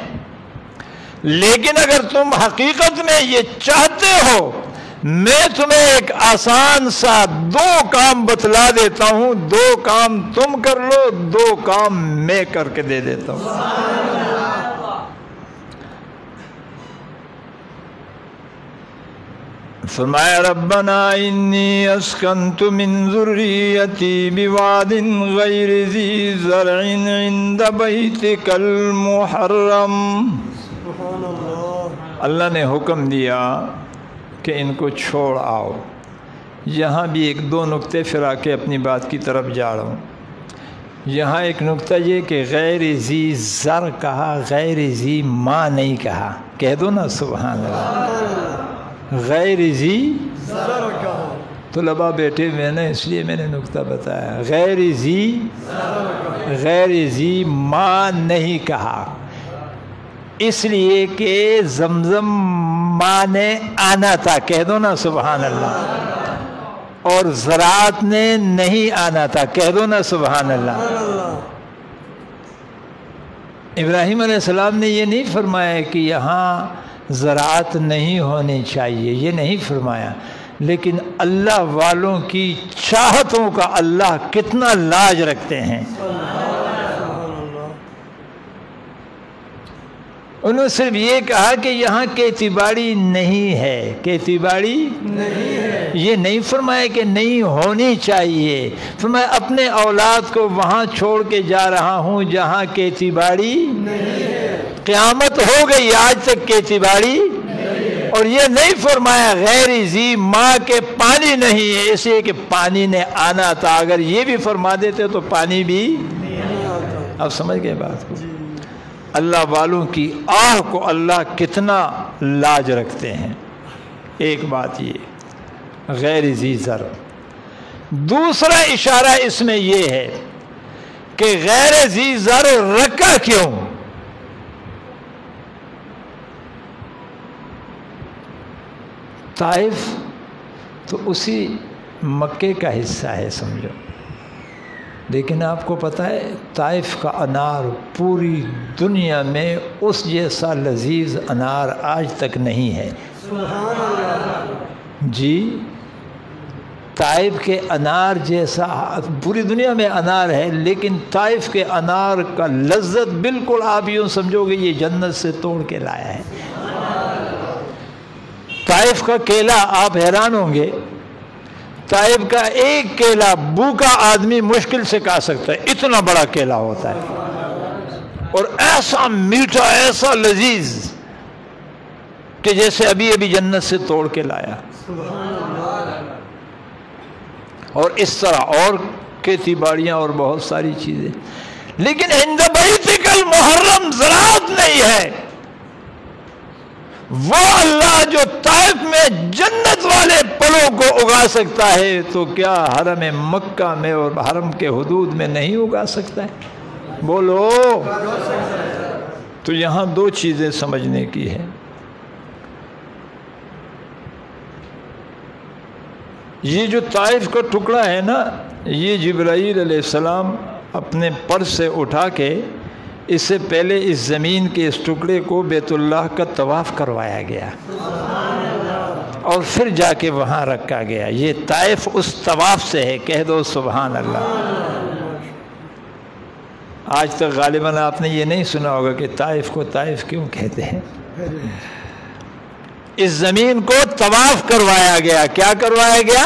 لیکن اگر تم حقیقت میں یہ چاہتے ہو میں تمہیں ایک آسان سا دو کام بتلا دیتا ہوں. دو کام تم کر لو، دو کام میں کر کے دے دیتا ہوں. فرمایا ربنا انی اسکنت من ذریتی بواد غیر ذی زرع عند بیتک المحرم. اللہ نے حکم دیا کہ ان کو چھوڑ آؤ. یہاں بھی ایک دو نقطے پھر آ کے اپنی بات کی طرف جا رہا ہوں. یہاں ایک نقطہ یہ کہ غیر ذی زر کہا، غیر ذی ماں نہیں کہا. کہہ دو نا سبحان اللہ. غیر ذی زر کہا. طلباء بیٹھے میں نے اس لیے میں نے نقطہ بتایا. غیر ذی ماں نہیں کہا اس لیے کہ زمزم مانے آنا تھا. کہہ دو نا سبحان اللہ. اور زراعت نے نہیں آنا تھا. کہہ دو نا سبحان اللہ. ابراہیم علیہ السلام نے یہ نہیں فرمایا کہ یہاں زراعت نہیں ہونی چاہیے، یہ نہیں فرمایا. لیکن اللہ والوں کی چاہتوں کا اللہ کتنا لاج رکھتے ہیں. انہوں نے صرف یہ کہا کہ یہاں کھیتی باڑی نہیں ہے، کھیتی باڑی نہیں ہے، یہ نہیں فرمایا کہ نہیں ہونی چاہیے، فرمایا اپنے اولاد کو وہاں چھوڑ کے جا رہا ہوں جہاں کھیتی باڑی نہیں ہے، قیامت ہو گئی آج تک کھیتی باڑی نہیں، اور یہ نہیں فرمایا غیر ذی ماں کے پانی نہیں ہے، اس لیے کہ پانی نے آنا تھا، اگر یہ بھی فرما دیتے تو پانی بھی نہیں آتا۔ اب سمجھ گئے بات کو؟ اللہ والوں کی آہ کو اللہ کتنا لاج رکھتے ہیں۔ ایک بات یہ غیر ذی ذر، دوسرا اشارہ اس میں یہ ہے کہ غیر ذی ذر رکھا کیوں؟ طائف تو اسی مکے کا حصہ ہے سمجھو، لیکن آپ کو پتہ ہے طائف کا انار پوری دنیا میں اس جیسا لذیذ انار آج تک نہیں ہے۔ سبحان اللہ۔ جی طائف کے انار جیسا پوری دنیا میں انار ہے، لیکن طائف کے انار کا لذت بالکل آپ یوں سمجھو گے یہ جنت سے توڑ کے لایا ہے۔ طائف کا کیلا آپ حیران ہوں گے، طائف کا ایک کیلا بھوکا آدمی مشکل سے کھا سکتا ہے، اتنا بڑا کیلا ہوتا ہے، اور ایسا میٹھا ایسا لذیذ کہ جیسے ابھی ابھی جنت سے توڑ کے لایا۔ اور اس طرح اور کھیتی باڑیاں اور بہت ساری چیزیں، لیکن عند بیتک المحرم زراعت نہیں ہے۔ وہ اللہ جو طائف میں جنت والے پھلوں کو اگا سکتا ہے تو کیا حرم مکہ میں اور حرم کے حدود میں نہیں اگا سکتا ہے؟ بولو۔ تو یہاں دو چیزیں سمجھنے کی ہے۔ یہ جو طائف کا ٹکڑا ہے نا، یہ جبرائیل علیہ السلام اپنے پر سے اٹھا کے اس سے پہلے اس زمین کے اس ٹکڑے کو بیت اللہ کا طواف کروایا گیا اور پھر جا کے وہاں رکھا گیا۔ یہ طائف اس طواف سے ہے، کہہ دو سبحان اللہ۔ آج تک غالباً آپ نے یہ نہیں سنا ہوگا کہ طائف کو طائف کیوں کہتے ہیں۔ اس زمین کو طواف کروایا گیا۔ کیا کروایا گیا؟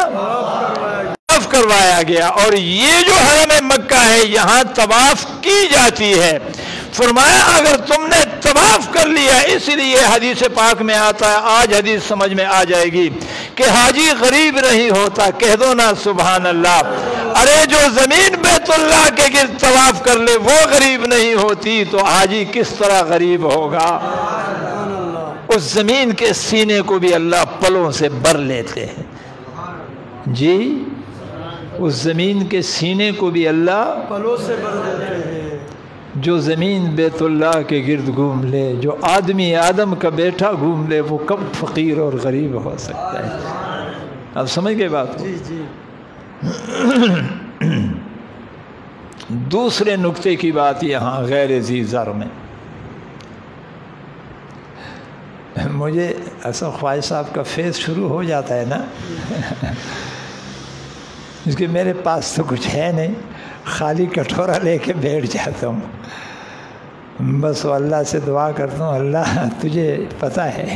طواف کروایا گیا۔ اور یہ جو حرم مکہ ہے یہاں طواف کی جاتی ہے۔ فرمایا اگر تم نے طواف کر لیا، اس لیے حدیث پاک میں آتا ہے، آج حدیث سمجھ میں آ جائے گی کہ حاجی غریب نہیں ہوتا، کہہ دو نا سبحان اللہ۔ ارے جو زمین بیت اللہ کے گرد طواف کر لے وہ غریب نہیں ہوتی تو حاجی کس طرح غریب ہوگا؟ اس زمین کے سینے کو بھی اللہ پلوں سے بھر لیتے ہیں۔ جی اس زمین کے سینے کو بھی اللہ پلوں سے بھر دیتے ہیں۔ جو زمین بیت اللہ کے گرد گھوم لے، جو آدمی آدم کا بیٹا گھوم لے، وہ کب فقیر اور غریب ہو سکتا ہے؟ اب سمجھ گئے بات کو؟ دوسرے نقطے کی بات یہاں غیر ذی ذر میں، مجھے ایسا خواہش صاحب کا فیض شروع ہو جاتا ہے نا اس کہ میرے پاس تو کچھ ہے نہیں، خالی کٹورا لے کے بیٹھ جاتا ہوں، بس اللہ سے دعا کرتا ہوں اللہ تجھے پتہ ہے،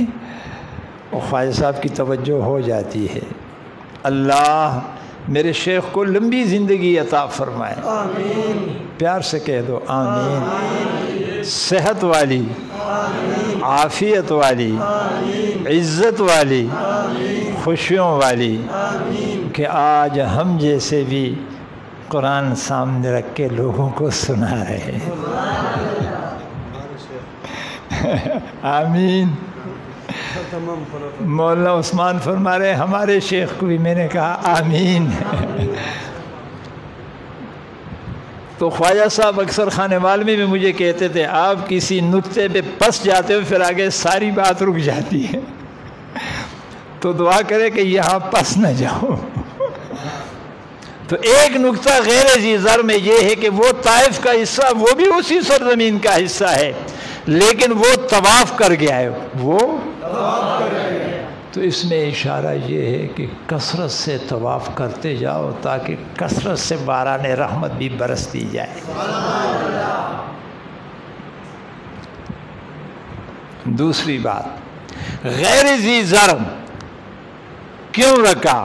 اور خواجہ صاحب کی توجہ ہو جاتی ہے۔ اللہ میرے شیخ کو لمبی زندگی عطا فرمائے، آمین، پیار سے کہہ دو آمین، آمین، صحت والی، آمین، عافیت والی، آمین، عزت والی، آمین، خوشیوں والی، آمین، کہ آج ہم جیسے بھی قرآن سامنے رکھ کے لوگوں کو سنا رہے ہیں، آمین۔ مولانا عثمان فرما رہے ہمارے شیخ کو بھی میں نے کہا آمین۔ تو خواجہ صاحب اکثر خانے والمی میں مجھے کہتے تھے آپ کسی نقطے پہ پس جاتے ہو پھر آگے ساری بات رک جاتی ہے، تو دعا کرے کہ یہاں پس نہ جاؤ۔ تو ایک نقطہ غیر ذی ذر میں یہ ہے کہ وہ طائف کا حصہ وہ بھی اسی سرزمین کا حصہ ہے، لیکن وہ طواف کر گیا ہے، وہ طواف کر گیا ہے۔ تو اس میں اشارہ یہ ہے کہ کثرت سے طواف کرتے جاؤ تاکہ کثرت سے باران رحمت بھی برستی جائے۔ دوسری بات، غیر ذی زر کیوں رکھا؟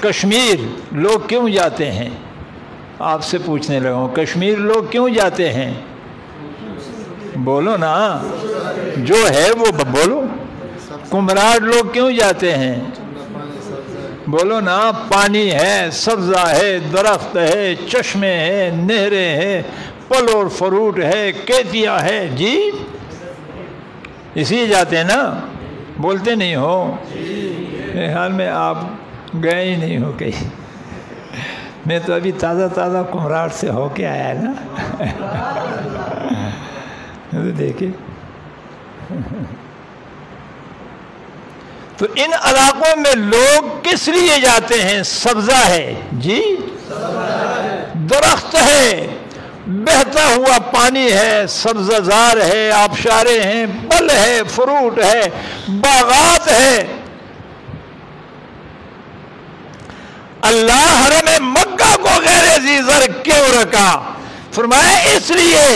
کشمیر لوگ کیوں جاتے ہیں؟ آپ سے پوچھنے لگا ہوں، کشمیر لوگ کیوں جاتے ہیں؟ بولو نا، جو ہے وہ بولو۔ کمراٹ لوگ کیوں جاتے ہیں؟ بولو نا، پانی ہے، سبزہ ہے، درخت ہے، چشمے ہیں، نہریں ہیں، پھل اور فروٹ ہے، کھیتیاں ہے، جی اسی جاتے ہیں نا، بولتے نہیں ہو؟ میرے خیال میں آپ گئے ہی نہیں ہو کہیں۔ میں تو ابھی تازہ کمراٹ سے ہو کے آیا ہے نا، دیکھیں۔ تو ان علاقوں میں لوگ کس لیے جاتے ہیں؟ سبزہ ہے، جی درخت ہے، بہتا ہوا پانی ہے، سبزہ زار ہے، آبشاریں ہیں، پھل ہے، فروٹ ہے، باغات ہے۔ اللہ حرم مکہ کو غیر ذی زر کیوں رکھا؟ فرمایا اس لیے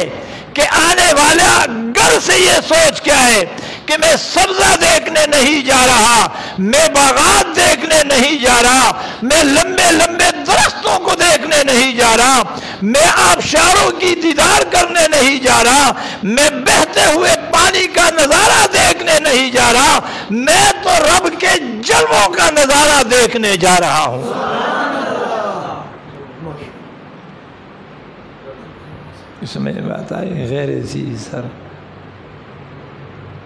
کہ آنے والا گھر سے یہ سوچ کے آئے کہ میں سبزہ دیکھنے نہیں جا رہا، میں باغات دیکھنے نہیں جا رہا، میں لمبے لمبے درختوں کو دیکھنے نہیں جا رہا، میں آبشاروں کی دیدار کرنے نہیں جا رہا، میں بہتے ہوئے پانی کا نظارہ دیکھنے نہیں جا رہا، میں تو رب کے جلووں کا نظارہ دیکھنے جا رہا ہوں۔ اس میں بات آئی غیر ذی زر،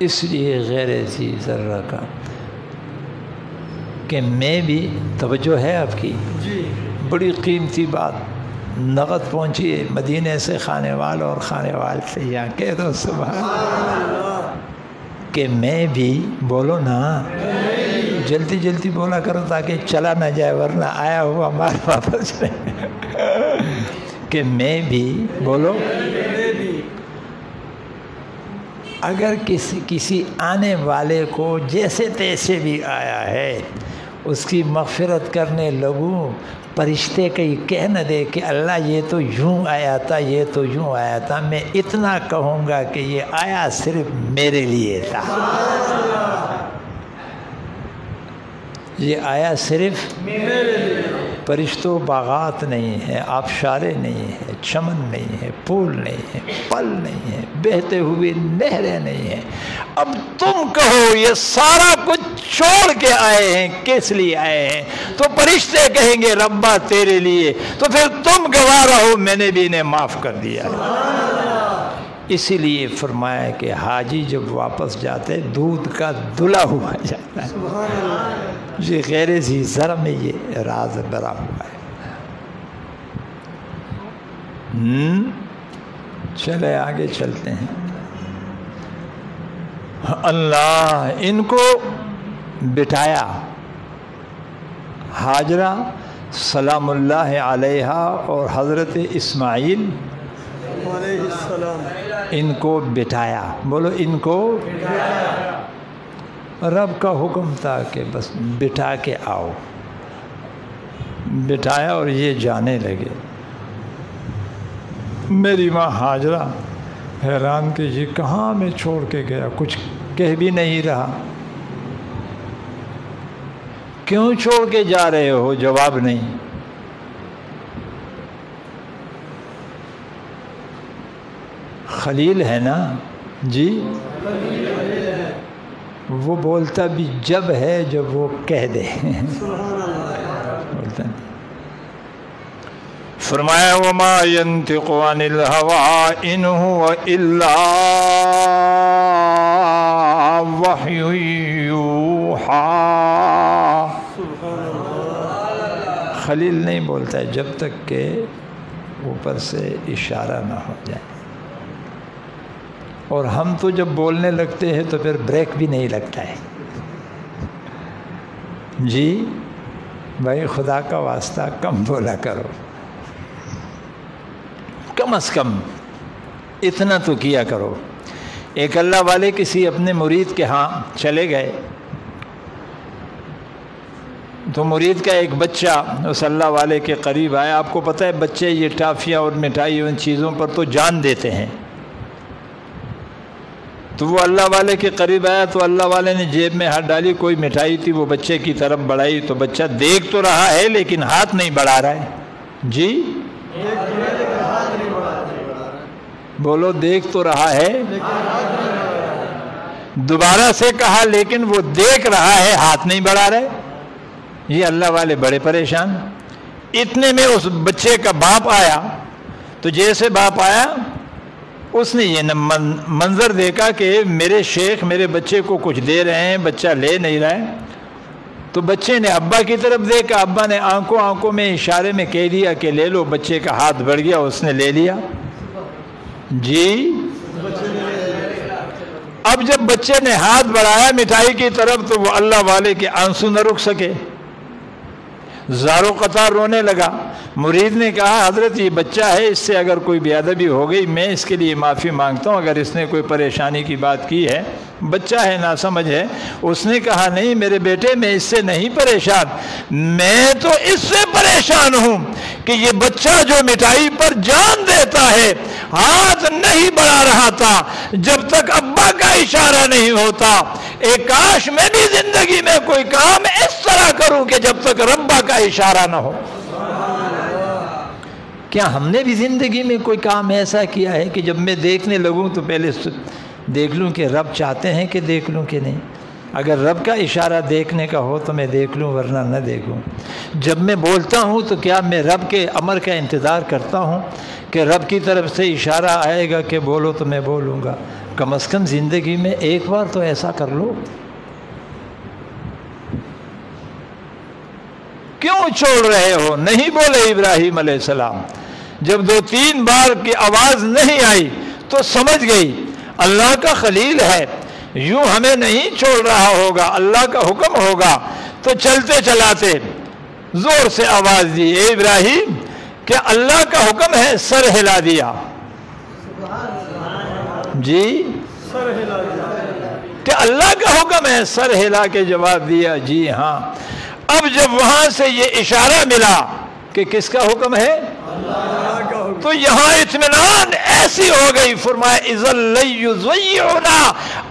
اس لیے غیر ذی زر رکھا کہ میں بھی، توجہ ہے آپ کی، بڑی قیمتی بات نقد پہنچی ہے مدینے سے خانے وال اور خانے وال سے یہاں، کہہ دو سبحان اللہ، کہ میں بھی، بولو نا، جلدی جلدی بولا کرو تاکہ چلا نہ جائے ورنہ آیا ہوا مال واپس کہ میں بھی، بولو، اگر کسی آنے والے کو جیسے تیسے بھی آیا ہے اس کی مغفرت کرنے لگوں، فرشتے کہیں کہہ نہ دے کہ اللہ یہ تو یوں آیا تھا، یہ تو یوں آیا تھا، میں اتنا کہوں گا کہ یہ آیا صرف میرے لیے تھا، یہ آیا صرف میرے لیے۔ فرشتوں باغات نہیں ہے، آبشاریں نہیں ہے، چمن نہیں ہے، پھول نہیں ہے، پھل نہیں ہے، بہتے ہوئے نہریں نہیں ہیں۔ اب تم کہو یہ سارا کچھ چھوڑ کے آئے ہیں، کس لیے آئے ہیں؟ تو فرشتے کہیں گے ربا تیرے لیے، تو پھر تم گواہ رہو میں نے بھی انہیں معاف کر دیا۔ اسی لیے فرمایا کہ حاجی جب واپس جاتے دودھ کا دھلا ہوا جاتا ہے۔ یہ غیر ذی زر میں یہ راز بھرا ہوا ہے۔ چلے آگے چلتے ہیں۔ اللہ ان کو بٹھایا، ہاجرہ سلام اللہ علیہا اور حضرت اسماعیل علیہ السلام، ان کو بٹھایا، بولو ان کو بٹھایا۔ رب کا حکم تھا کہ بس بٹھا کے آؤ، بٹھایا اور یہ جانے لگے۔ میری ماں ہاجرہ حیران کہ یہ کہاں میں چھوڑ کے گیا، کچھ کہہ بھی نہیں رہا، کیوں چھوڑ کے جا رہے ہو؟ جواب نہیں۔ خلیل ہے نا جی، وہ بولتا بھی جب ہے جب وہ کہہ دے، بولتا نہیں۔ فرمایا وما ينطق عن الهوى ان هو الا وحی یوحی۔ خلیل نہیں بولتا ہے جب تک کہ اوپر سے اشارہ نہ ہو جائے، اور ہم تو جب بولنے لگتے ہیں تو پھر بریک بھی نہیں لگتا ہے۔ جی بھائی خدا کا واسطہ کم بولا کرو، کم از کم اتنا تو کیا کرو۔ ایک اللہ والے کسی اپنے مرید کے ہاں چلے گئے تو مرید کا ایک بچہ اس اللہ والے کے قریب آیا۔ آپ کو پتہ ہے بچے یہ ٹافیاں اور مٹھائی ان چیزوں پر تو جان دیتے ہیں، تو وہ اللہ والے کے قریب آیا تو اللہ والے نے جیب میں ہاتھ ڈالی، کوئی مٹھائی تھی، وہ بچے کی طرف بڑھائی تو بچہ دیکھ تو رہا ہے لیکن ہاتھ نہیں بڑھا رہا ہے. جی بولو، دیکھ تو رہا ہے. دوبارہ سے کہا لیکن وہ دیکھ رہا ہے، ہاتھ نہیں بڑھا رہے. یہ اللہ والے بڑے پریشان. اتنے میں اس بچے کا باپ آیا، تو جیسے باپ آیا اس نے یہ منظر دیکھا کہ میرے شیخ میرے بچے کو کچھ دے رہے ہیں، بچہ لے نہیں رہا ہے. تو بچے نے ابا کی طرف دیکھا، ابا نے آنکھوں میں اشارے میں کہہ دیا کہ لے لو. بچے کا ہاتھ بڑھ گیا، اس نے لے لیا. جی اب جب بچے نے ہاتھ بڑھایا مٹھائی کی طرف تو وہ اللہ والے کے آنسو نہ رک سکے، زاروں قطار رونے لگا. مرید نے کہا حضرت یہ بچہ ہے، اس سے اگر کوئی بے ادبی ہو گئی میں اس کے لیے معافی مانگتا ہوں، اگر اس نے کوئی پریشانی کی بات کی ہے، بچہ ہے ناسمجھ ہے. اس نے کہا نہیں میرے بیٹے، میں اس سے نہیں پریشان، میں تو اس سے پریشان ہوں کہ یہ بچہ جو مٹھائی پر جان دیتا ہے ہاتھ نہیں بڑھا رہا تھا جب تک ابا کا اشارہ نہیں ہوتا. ایک کاش میں بھی زندگی میں کوئی کام اس طرح کروں کہ جب تک ربا کا اشارہ نہ ہو. کیا ہم نے بھی زندگی میں کوئی کام ایسا کیا ہے کہ جب میں دیکھنے لگوں تو پہلے دیکھ لوں کہ رب چاہتے ہیں کہ دیکھ لوں کہ نہیں؟ اگر رب کا اشارہ دیکھنے کا ہو تو میں دیکھ لوں ورنہ نہ دیکھوں. جب میں بولتا ہوں تو کیا میں رب کے امر کا انتظار کرتا ہوں کہ رب کی طرف سے اشارہ آئے گا کہ بولو تو میں بولوں گا؟ کم از کم زندگی میں ایک بار تو ایسا کر لو. کیوں چھوڑ رہے ہو؟ نہیں بولے ابراہیم علیہ السلام. جب 2-3 بار کی آواز نہیں آئی تو سمجھ گئی اللہ کا خلیل ہے، یوں ہمیں نہیں چھوڑ رہا ہوگا، اللہ کا حکم ہوگا. تو چلتے چلاتے زور سے آواز دی، اے ابراہیم کیا اللہ کا حکم ہے؟ سر ہلا دیا. جی کیا اللہ کا حکم ہے؟ سر ہلا کے جواب دیا جی ہاں. اب جب وہاں سے یہ اشارہ ملا کہ کس کا حکم ہے؟ تو یہاں اطمینان ایسی ہو گئی. فرمایا اذا لیضیعنا،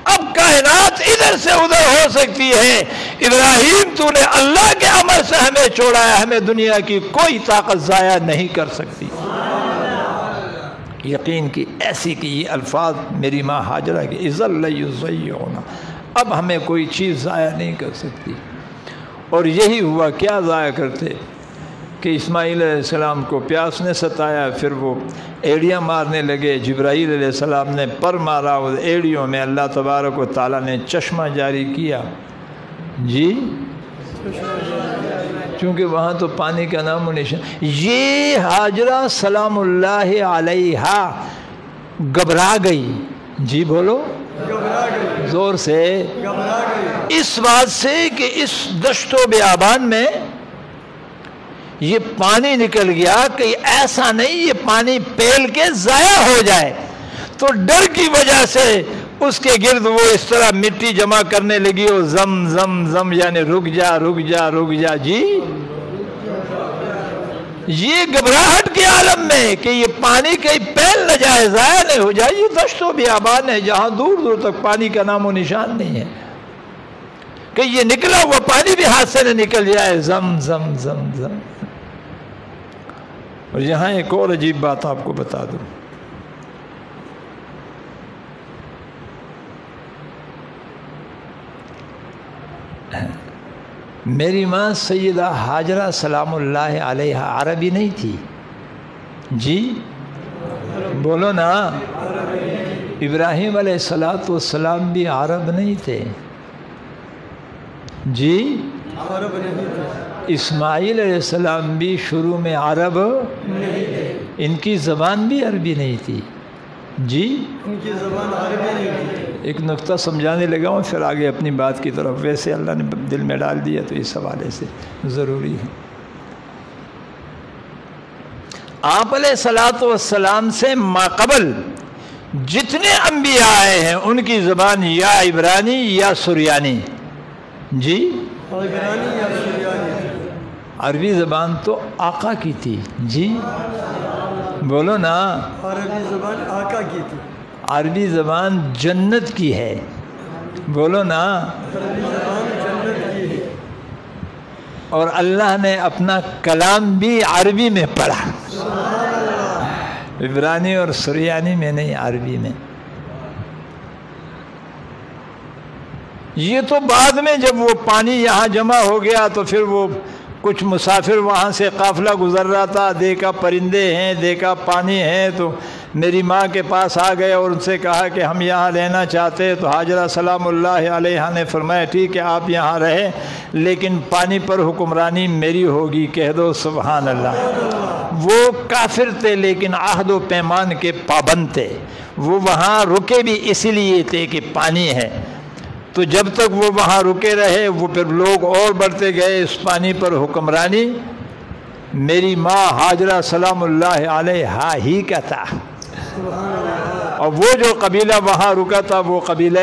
اب کائنات ادھر سے ادھر ہو سکتی ہے. ابراہیم تو نے اللہ کے امر سے ہمیں چھوڑا ہے، ہمیں دنیا کی کوئی طاقت ضائع نہیں کر سکتی. یقین کی ایسی کہ یہ الفاظ میری ماں ہاجرہ کی، اذا لیضیعنا، اب ہمیں کوئی چیز ضائع نہیں کر سکتی. اور یہی ہوا. کیا ضائع کرتے کہ اسماعیل علیہ السلام کو پیاس نے ستایا، پھر وہ ایڑیاں مارنے لگے. جبرائیل علیہ السلام نے پر مارا، اس ایڑیوں میں اللہ تبارک و تعالیٰ نے چشمہ جاری کیا. جی چونکہ وہاں تو پانی کا نام و نشان. یہ ہاجرہ سلام اللہ علیہا گھبرا گئی. جی بولو، زور سے. اس بات سے کہ اس دشت و بیابان میں یہ پانی نکل گیا کہ ایسا نہیں یہ پانی پھیل کے ضائع ہو جائے، تو ڈر کی وجہ سے اس کے گرد وہ اس طرح مٹی جمع کرنے لگی، اور زم زم زم یعنی رک جا رک جا رک جا. جی یہ گھبراہٹ کے عالم میں کہ یہ پانی کہیں پھیل نہ جائے، ضائع نہیں ہو جائے. یہ دشت و بیابان ہے جہاں دور دور تک پانی کا نام و نشان نہیں ہے، کہ یہ نکلا ہوا پانی بھی ہاتھ سے نہ نکل جائے. زم زم زم زم. اور یہاں ایک اور عجیب بات آپ کو بتا دوں. میری ماں سیدہ ہاجرہ سلام اللہ علیہ عربی نہیں تھی. جی بولو نا. ابراہیم علیہ السلام بھی عرب نہیں تھے. جی اسماعیل علیہ السلام بھی شروع میں عرب نہیں تھے، ان کی زبان بھی عربی نہیں تھی. جی ان کی زبان عربی نہیں تھی. ایک نقطہ سمجھانے لگا ہوں پھر آگے اپنی بات کی طرف. ویسے اللہ نے دل میں ڈال دیا تو اس حوالے سے ضروری ہے. آپ علیہ الصلوۃ والسلام سے ماقبل جتنے انبیاء آئے ہیں ان کی زبان یا عبرانی یا سریانی. جی عبرانی یا سریانی. عربی زبان تو آقا کی تھی. جی بولو نا. عربی زبان آقا کی تھی. عربی زبان جنت کی ہے، بولو نا، اور اللہ نے اپنا کلام بھی عربی میں پڑھا، عبرانی اور سریانی میں نہیں، عربی میں۔ یہ تو بعد میں جب وہ پانی یہاں جمع ہو گیا تو پھر وہ کچھ مسافر وہاں سے قافلہ گزر رہا تھا، دیکھا پرندے ہیں، دیکھا پانی ہے، تو میری ماں کے پاس آ گئے اور ان سے کہا کہ ہم یہاں رہنا چاہتے ہیں۔ تو حاجرہ سلام اللہ علیہا نے فرمایا ٹھیک ہے آپ یہاں رہیں، لیکن پانی پر حکمرانی میری ہوگی، کہہ دو سبحان اللہ۔ وہ کافر تھے لیکن عہد و پیمان کے پابند تھے، وہ وہاں رکے بھی اسی لیے تھے کہ پانی ہے، تو جب تک وہ وہاں رکے رہے وہ پھر لوگ اور بڑھتے گئے، اس پانی پر حکمرانی میری ماں حاجرہ سلام اللہ علیہا ہی کا تھا۔ اور وہ جو قبیلہ وہاں رکا تھا وہ قبیلہ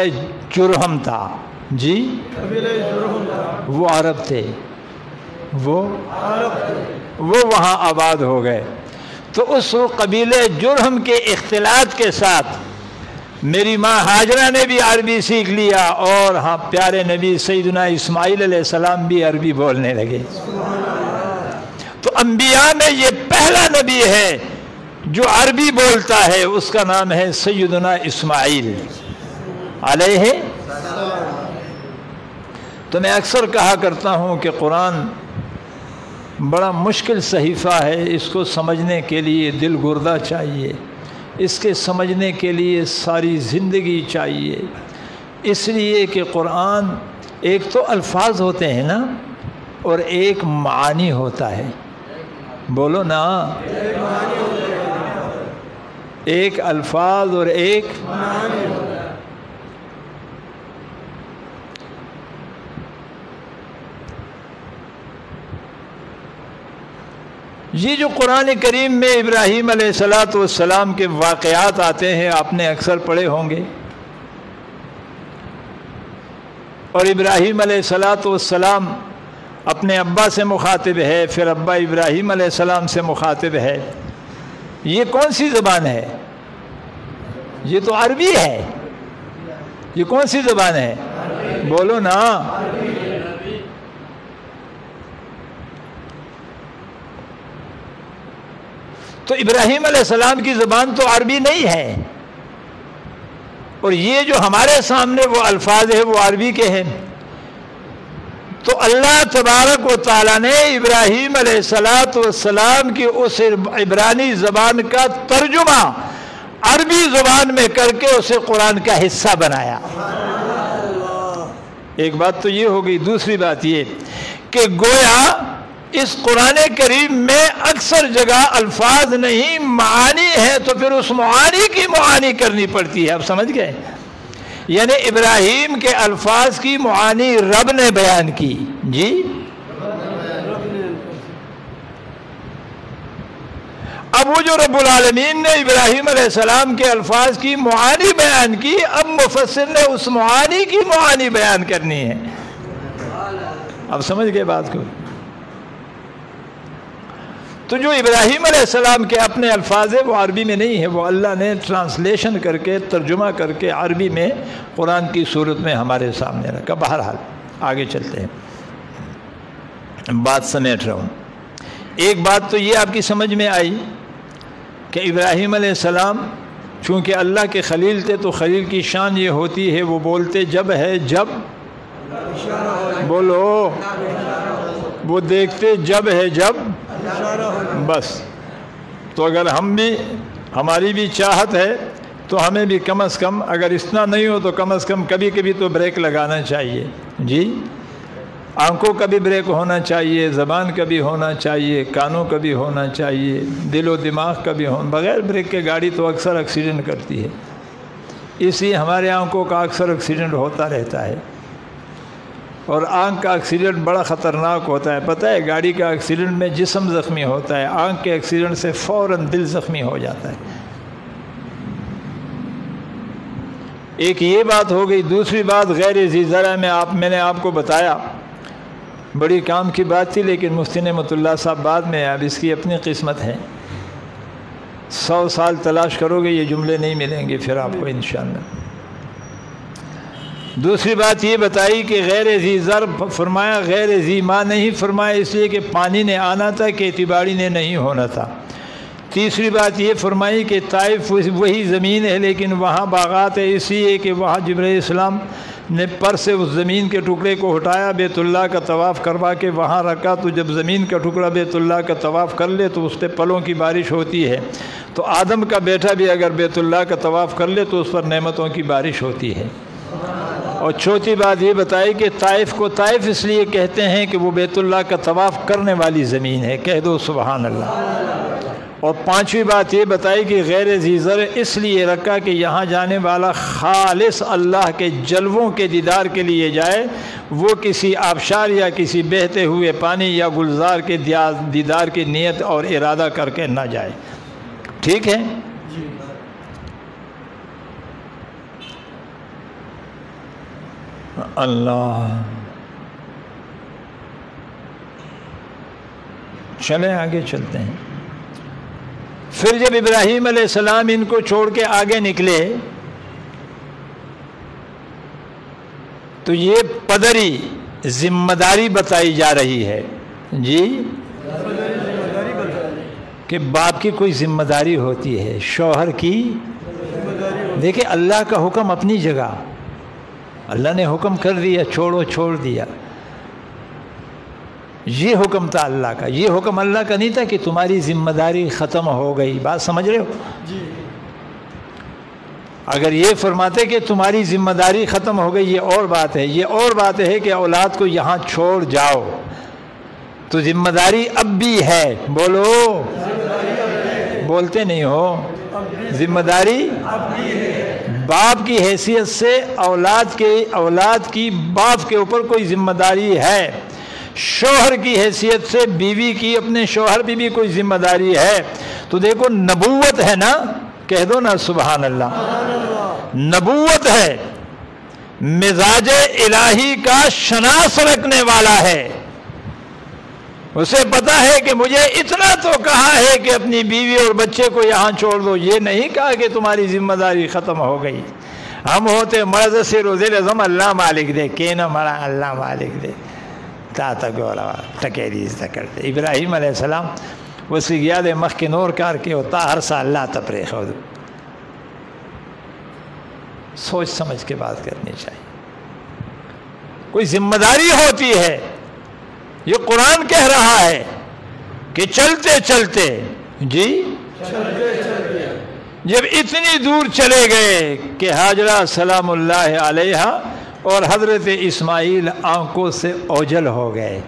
جرہم تھا، جی وہ عرب تھے، وہ وہاں آباد ہو گئے۔ تو اس قبیلہ جرہم کے اختلاط کے ساتھ میری ماں حاجرہ نے بھی عربی سیکھ لیا، اور ہاں پیارے نبی سیدنا اسماعیل علیہ السلام بھی عربی بولنے لگے۔ تو انبیاء میں یہ پہلا نبی ہے جو عربی بولتا ہے، اس کا نام ہے سیدنا اسماعیل علیہ۔ تو میں اکثر کہا کرتا ہوں کہ قرآن بڑا مشکل صحیفہ ہے، اس کو سمجھنے کے لیے دل گردہ چاہیے، اس کے سمجھنے کے لیے ساری زندگی چاہیے، اس لیے کہ قرآن ایک تو الفاظ ہوتے ہیں نا، اور ایک معانی ہوتا ہے، بولو نا، ایک الفاظ اور ایک معانی ہوتا ہے۔ یہ جو قرآن کریم میں ابراہیم علیہ السلام کے واقعات آتے ہیں آپ نے اکثر پڑھے ہوں گے، اور ابراہیم علیہ السلام اپنے ابا سے مخاطب ہے، پھر ابا ابراہیم علیہ السلام سے مخاطب ہے۔ یہ کون سی زبان ہے؟ یہ تو عربی ہے۔ یہ کون سی زبان ہے؟ بولو نا۔ تو ابراہیم علیہ السلام کی زبان تو عربی نہیں ہے، اور یہ جو ہمارے سامنے وہ الفاظ ہیں وہ عربی کے ہیں۔ تو اللہ تبارک و تعالیٰ نے ابراہیم علیہ السلام کی اس عبرانی زبان کا ترجمہ عربی زبان میں کر کے اسے قرآن کا حصہ بنایا۔ ایک بات تو یہ ہو گئی۔ دوسری بات یہ کہ گویا اس قرآن کریم میں اکثر جگہ الفاظ نہیں معانی ہے، تو پھر اس معانی کی معانی کرنی پڑتی ہے۔ آپ سمجھ گئے؟ یعنی ابراہیم کے الفاظ کی معانی رب نے بیان کی، جی اب وہ جو رب العالمین نے ابراہیم علیہ السلام کے الفاظ کی معانی بیان کی، اب مفسر نے اس معانی کی معانی بیان کرنی ہے۔ اب سمجھ گئے بات کو؟ تو جو ابراہیم علیہ السلام کے اپنے الفاظ ہیں وہ عربی میں نہیں ہے، وہ اللہ نے ٹرانسلیشن کر کے ترجمہ کر کے عربی میں قرآن کی صورت میں ہمارے سامنے رکھا۔ بہرحال آگے چلتے ہیں، بات سمیٹ رہا ہوں۔ ایک بات تو یہ آپ کی سمجھ میں آئی کہ ابراہیم علیہ السلام چونکہ اللہ کے خلیل تھے تو خلیل کی شان یہ ہوتی ہے وہ بولتے جب ہے جب، بولو، وہ دیکھتے جب ہے جب، بس۔ تو اگر ہم بھی، ہماری بھی چاہت ہے تو ہمیں بھی کم از کم، اگر اتنا نہیں ہو تو کم از کم کبھی کبھی تو بریک لگانا چاہیے، جی آنکھوں کا بھی بریک ہونا چاہیے، زبان کا بھی ہونا چاہیے، کانوں کا بھی ہونا چاہیے، دل و دماغ کا بھی ہونا۔ بغیر بریک کے گاڑی تو اکثر ایکسیڈنٹ کرتی ہے، اس لیے ہمارے آنکھوں کا اکثر ایکسیڈنٹ ہوتا رہتا ہے، اور آنکھ کا ایکسیڈنٹ بڑا خطرناک ہوتا ہے۔ پتہ ہے گاڑی کا ایکسیڈنٹ میں جسم زخمی ہوتا ہے، آنکھ کے ایکسیڈنٹ سے فوراً دل زخمی ہو جاتا ہے۔ ایک یہ بات ہو گئی۔ دوسری بات غیر ذی ذرع میں نے آپ کو بتایا، بڑی کام کی بات تھی لیکن مفتی نعمت اللہ صاحب بعد میں، اب اس کی اپنی قسمت ہے۔ 100 سال تلاش کرو گے یہ جملے نہیں ملیں گے پھر آپ کو انشاءاللہ۔ دوسری بات یہ بتائی کہ غیر ذی زر فرمایا، غیر ذی ماء نہیں فرمایا اس لیے کہ پانی نے آنا تھا، کھیتی باڑی نے نہیں ہونا تھا۔ تیسری بات یہ فرمائی کہ طائف وہی زمین ہے لیکن وہاں باغات ہے، اس لیے کہ وہاں جبرائیل السلام نے پر سے اس زمین کے ٹکڑے کو ہٹایا، بیت اللہ کا طواف کروا کے وہاں رکھا، تو جب زمین کا ٹکڑا بیت اللہ کا طواف کر لے تو اس پہ پلوں کی بارش ہوتی ہے، تو آدم کا بیٹا بھی اگر بیت اللہ کا طواف کر لے تو اس پر نعمتوں کی بارش ہوتی ہے۔ اور چوتھی بات یہ بتائی کہ طائف کو طائف اس لیے کہتے ہیں کہ وہ بیت اللہ کا طواف کرنے والی زمین ہے، کہہ دو سبحان اللہ۔ اور پانچویں بات یہ بتائی کہ غیر ذی زر اس لیے رکھا کہ یہاں جانے والا خالص اللہ کے جلووں کے دیدار کے لیے جائے، وہ کسی آبشار یا کسی بہتے ہوئے پانی یا گلزار کے دیدار کی نیت اور ارادہ کر کے نہ جائے۔ ٹھیک ہے؟ اللہ، چلیں آگے چلتے ہیں۔ پھر جب ابراہیم علیہ السلام ان کو چھوڑ کے آگے نکلے تو یہ پدری ذمہ داری بتائی جا رہی ہے جی، کہ باپ کی کوئی ذمہ داری ہوتی ہے، شوہر کی۔ دیکھیں اللہ کا حکم اپنی جگہ، اللہ نے حکم کر دیا چھوڑو، چھوڑ دیا، یہ حکم تھا اللہ کا۔ یہ حکم اللہ کا نہیں تھا کہ تمہاری ذمہ داری ختم ہو گئی، بات سمجھ رہے ہو؟ اگر یہ فرماتے کہ تمہاری ذمہ داری ختم ہو گئی یہ اور بات ہے، یہ اور بات ہے کہ اولاد کو یہاں چھوڑ جاؤ، تو ذمہ داری اب بھی ہے، بولو، بولتے نہیں ہو، ذمہ داری باپ کی حیثیت سے اولاد کی باپ کے اوپر کوئی ذمہ داری ہے، شوہر کی حیثیت سے بیوی کی اپنے شوہر بھی کوئی ذمہ داری ہے۔ تو دیکھو نبوت ہے نا، کہہ دو نا سبحان اللہ، نبوت ہے، مزاج الہی کا شناس رکھنے والا ہے، اسے پتا ہے کہ مجھے اتنا تو کہا ہے کہ اپنی بیوی اور بچے کو یہاں چھوڑ دو، یہ نہیں کہا کہ تمہاری ذمہ داری ختم ہو گئی۔ ہم ہوتے مرض سے روزے لازم اللہ مالک دے، کہ نہ مرا اللہ مالک دے تا گورا ٹکیریز نہ کرتے۔ ابراہیم علیہ السلام وسی یاد مخ کے نور کار کے ہوتا ہر سال اللہ تپرے خود، سوچ سمجھ کے بات کرنی چاہیے، کوئی ذمہ داری ہوتی ہے۔ یہ قرآن کہہ رہا ہے کہ چلتے چلتے جی جب اتنی دور چلے گئے کہ ہاجرہ سلام اللہ علیہا اور حضرت اسماعیل آنکھوں سے اوجل ہو گئے،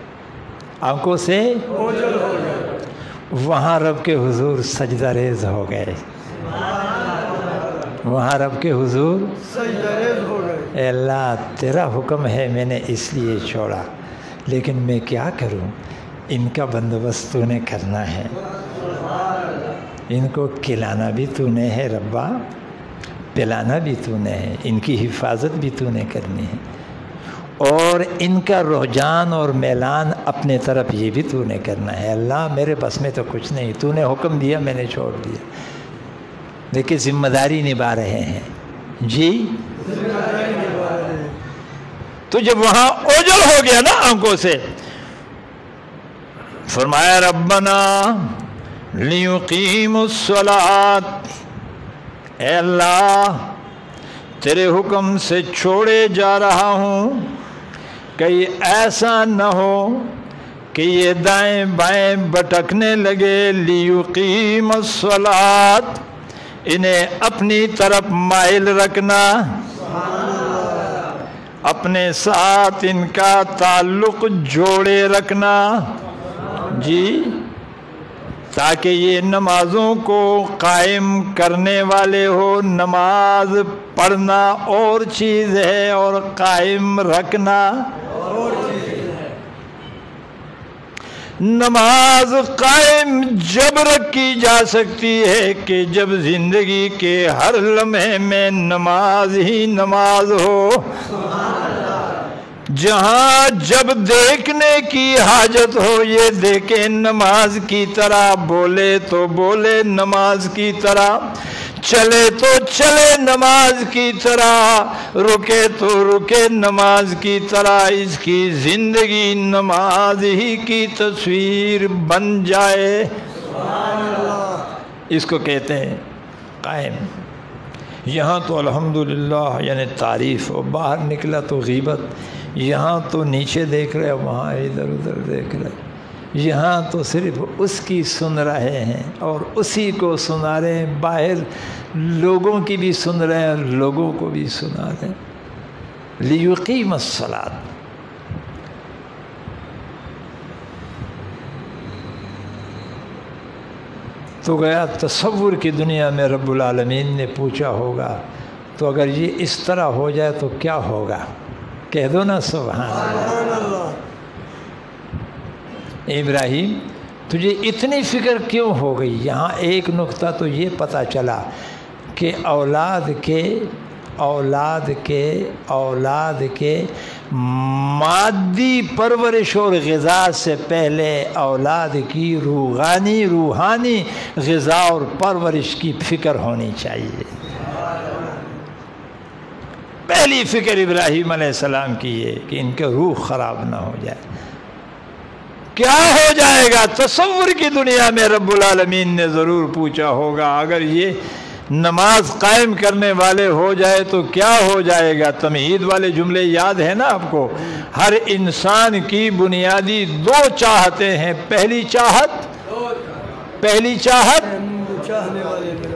آنکھوں سے اوجل ہو گئے، وہاں رب کے حضور سجدہ ریز ہو گئے، وہاں رب کے حضور سجدہ ریز ہو گئے۔ اے اللہ تیرا حکم ہے، میں نے اس لیے چھوڑا، لیکن میں کیا کروں، ان کا بندوبست تو نے کرنا ہے، ان کو کھلانا بھی تو نے ہے ربا، پلانا بھی تو نے ہے، ان کی حفاظت بھی تو نے کرنی ہے، اور ان کا رجحان اور میلان اپنے طرف یہ بھی تو نے کرنا ہے۔ اللہ میرے بس میں تو کچھ نہیں، تو نے حکم دیا میں نے چھوڑ دیا، دیکھیں ذمہ داری نبھا رہے ہیں جی۔ تو جب وہاں اوجل ہو گیا نا آنکھوں سے، فرمایا ربنا لیقیموا الصلاۃ، اے اللہ تیرے حکم سے چھوڑے جا رہا ہوں، کہیں ایسا نہ ہو کہ یہ دائیں بائیں بٹکنے لگے، لیقیموا الصلاۃ، انہیں اپنی طرف مائل رکھنا، اپنے ساتھ ان کا تعلق جوڑے رکھنا جی، تاکہ یہ نمازوں کو قائم کرنے والے ہو۔ نماز پڑھنا اور چیز ہے اور قائم رکھنا اور چیز ہے۔ نماز قائم جب رکھی جا سکتی ہے کہ جب زندگی کے ہر لمحے میں نماز ہی نماز ہو، جہاں جب دیکھنے کی حاجت ہو یہ دیکھے نماز کی طرح، بولے تو بولے نماز کی طرح، چلے تو چلے نماز کی طرح، رکے تو رکے نماز کی طرح، اس کی زندگی نماز ہی کی تصویر بن جائے۔ اس کو کہتے ہیں قائم۔ یہاں تو الحمدللہ یعنی تعریف، اور باہر نکلا تو غیبت، یہاں تو نیچے دیکھ رہے، وہاں ادھر ادھر دیکھ رہے، یہاں تو صرف اس کی سن رہے ہیں اور اسی کو سنا رہے ہیں، باہر لوگوں کی بھی سن رہے ہیں، لوگوں کو بھی سنا رہے ہیں۔ لیقیم الصلاۃ، تو گیا تصور کی دنیا میں رب العالمین نے پوچھا ہوگا تو اگر یہ اس طرح ہو جائے تو کیا ہوگا؟ کہہ دو نا سبحان اللہ۔ ابراہیم تجھے اتنی فکر کیوں ہو گئی؟ یہاں ایک نقطہ تو یہ پتہ چلا کہ اولاد کے مادی پرورش اور غذا سے پہلے اولاد کی روحانی غذا اور پرورش کی فکر ہونی چاہیے۔ پہلی فکر ابراہیم علیہ السلام کی یہ کہ ان کے روح خراب نہ ہو جائے۔ کیا ہو جائے گا؟ تصور کی دنیا میں رب العالمین نے ضرور پوچھا ہوگا اگر یہ نماز قائم کرنے والے ہو جائے تو کیا ہو جائے گا؟ تمہید والے جملے یاد ہیں نا آپ کو؟ ہر انسان کی بنیادی دو چاہتے ہیں۔ پہلی چاہت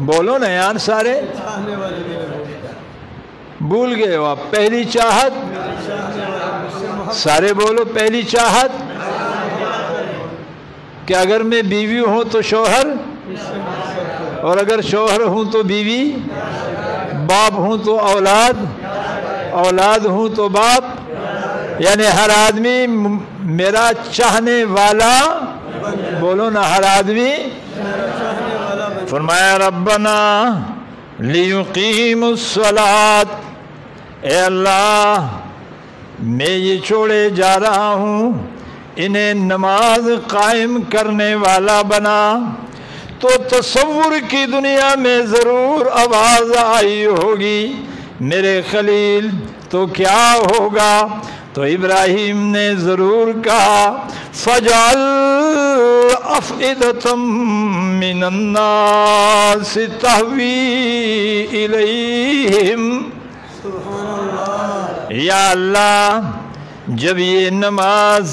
بولو نا یار سارے، بھول گئے ہو آپ؟ پہلی چاہت سارے بولو، پہلی چاہت کہ اگر میں بیوی ہوں تو شوہر، اور اگر شوہر ہوں تو بیوی، باپ ہوں تو اولاد، اولاد ہوں تو باپ، یعنی ہر آدمی میرا چاہنے والا، بولو نا ہر آدمی۔ فرمایا ربنا لیقیم الصلاۃ، اے اللہ میں یہ چھوڑے جا رہا ہوں، انہیں نماز قائم کرنے والا بنا۔ تو تصور کی دنیا میں ضرور آواز آئی ہوگی میرے خلیل تو کیا ہوگا؟ تو ابراہیم نے ضرور کہا فَجْعَلْ أَفْئِدَةً مِّنَ النَّاسِ تَهْوِي إِلَيْهِمْ۔ یا اللہ جب یہ نماز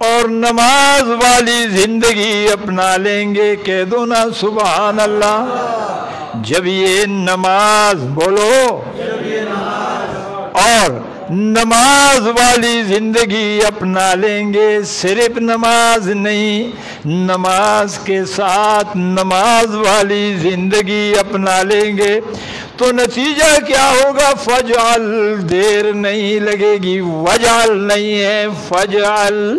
اور نماز والی زندگی اپنا لیں گے، کہہ دو نا سبحان اللہ، جب یہ نماز بولو اور نماز والی زندگی اپنا لیں گے، صرف نماز نہیں، نماز کے ساتھ نماز والی زندگی اپنا لیں گے تو نتیجہ کیا ہوگا؟ فجعل، دیر نہیں لگے گی، وجعل نہیں ہے، فجعل،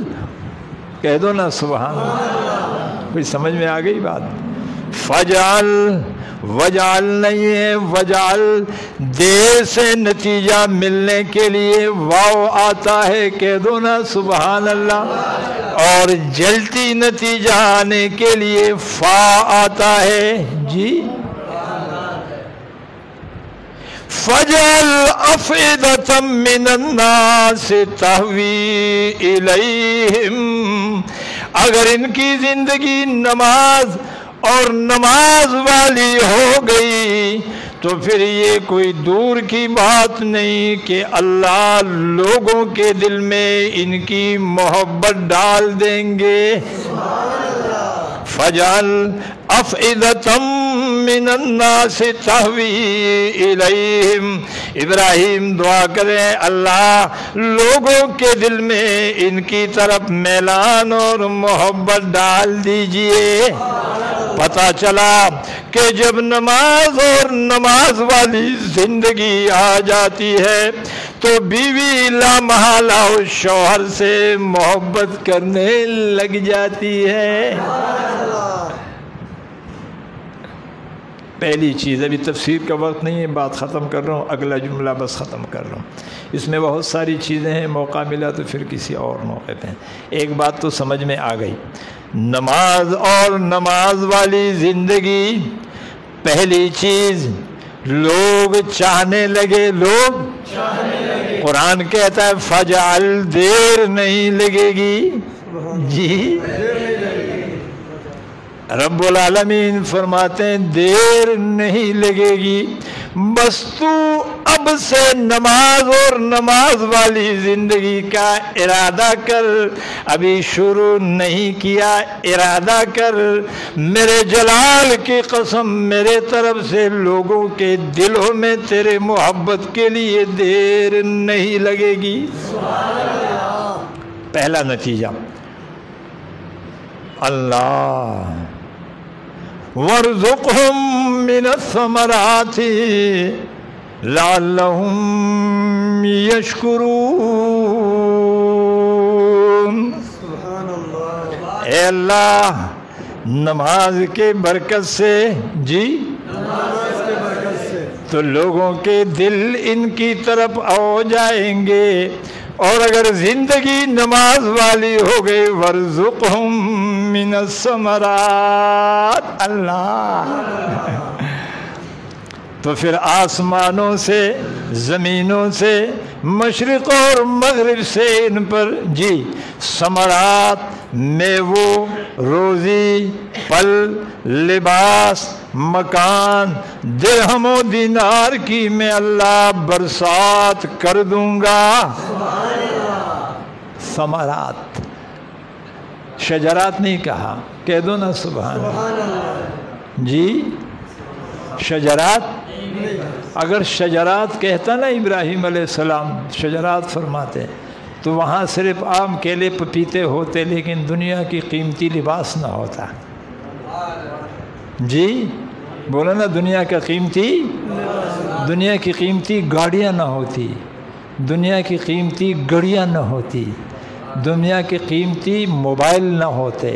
کہہ دو نا سبحان اللہ۔ کوئی سمجھ میں آ گئی بات؟ فجعل، وجعل نہیں ہے، وجعل دیر سے نتیجہ ملنے کے لیے واو آتا ہے، کہہ دو نا سبحان اللہ، اور جلتی نتیجہ آنے کے لیے فا آتا ہے، جی۔ فَجْعَلْ أَفْئِدَةً مِّنَ النَّاسِ تَهْوِي إِلَيْهِمْ، اگر ان کی زندگی نماز اور نماز والی ہو گئی تو پھر یہ کوئی دور کی بات نہیں کہ اللہ لوگوں کے دل میں ان کی محبت ڈال دیں گے۔ فَجْعَلْ أَفْئِدَةً مِّنَ النَّاسِ تَهْوِي إِلَيْهِمْ، ابراہیم دعا کریں اللہ لوگوں کے دل میں ان کی طرف میلان اور محبت ڈال دیجئے۔ پتہ چلا کہ جب نماز اور نماز والی زندگی آ جاتی ہے تو بیوی لامحالہ اس شوہر سے محبت کرنے لگ جاتی ہے۔ پہلی چیز، ابھی تفسیر کا وقت نہیں ہے، بات ختم کر رہا ہوں، اگلا جملہ بس ختم کر رہا ہوں، اس میں بہت ساری چیزیں ہیں، موقع ملا تو پھر کسی اور موقع پہ۔ ایک بات تو سمجھ میں آ گئی، نماز اور نماز والی زندگی، پہلی چیز لوگ چاہنے لگے، قرآن کہتا ہے فجعل، دیر نہیں لگے گی، جی رب العالمین فرماتے ہیں دیر نہیں لگے گی، بس تو اب سے نماز اور نماز والی زندگی کا ارادہ کر، ابھی شروع نہیں کیا ارادہ کر، میرے جلال کی قسم میرے طرف سے لوگوں کے دلوں میں تیرے محبت کے لیے دیر نہیں لگے گی۔ پہلا نتیجہ اللہ وَارْزُقْهُم مِّنَ الثَّمَرَاتِ لَعَلَّهُمْ يَشْكُرُونَ۔ اے اللہ نماز کے برکت سے، جی تو لوگوں کے دل ان کی طرف آ جائیں گے، اور اگر زندگی نماز والی ہو گئی وَارْزُقْهُم مِّنَ الثَّمَرَاتِ، اللہ تو پھر آسمانوں سے، زمینوں سے، مشرق اور مغرب سے ان پر، جی ثمرات، میووں، روزی، پل، لباس، مکان، درہم و دینار کی میں اللہ برسات کر دوں گا۔ ثمرات، شجرات نہیں کہا، کہہ دو نا سبحان اللہ، جی شجرات، اگر شجرات کہتا نا ابراہیم علیہ السلام شجرات فرماتے تو وہاں صرف آم، کیلے، پپیتے ہوتے، لیکن دنیا کی قیمتی لباس نہ ہوتا، جی بولو نا، دنیا کی قیمتی گاڑیاں نہ ہوتی، دنیا کی قیمتی گڑیاں نہ ہوتی، دنیا کی قیمتی موبائل نہ ہوتے،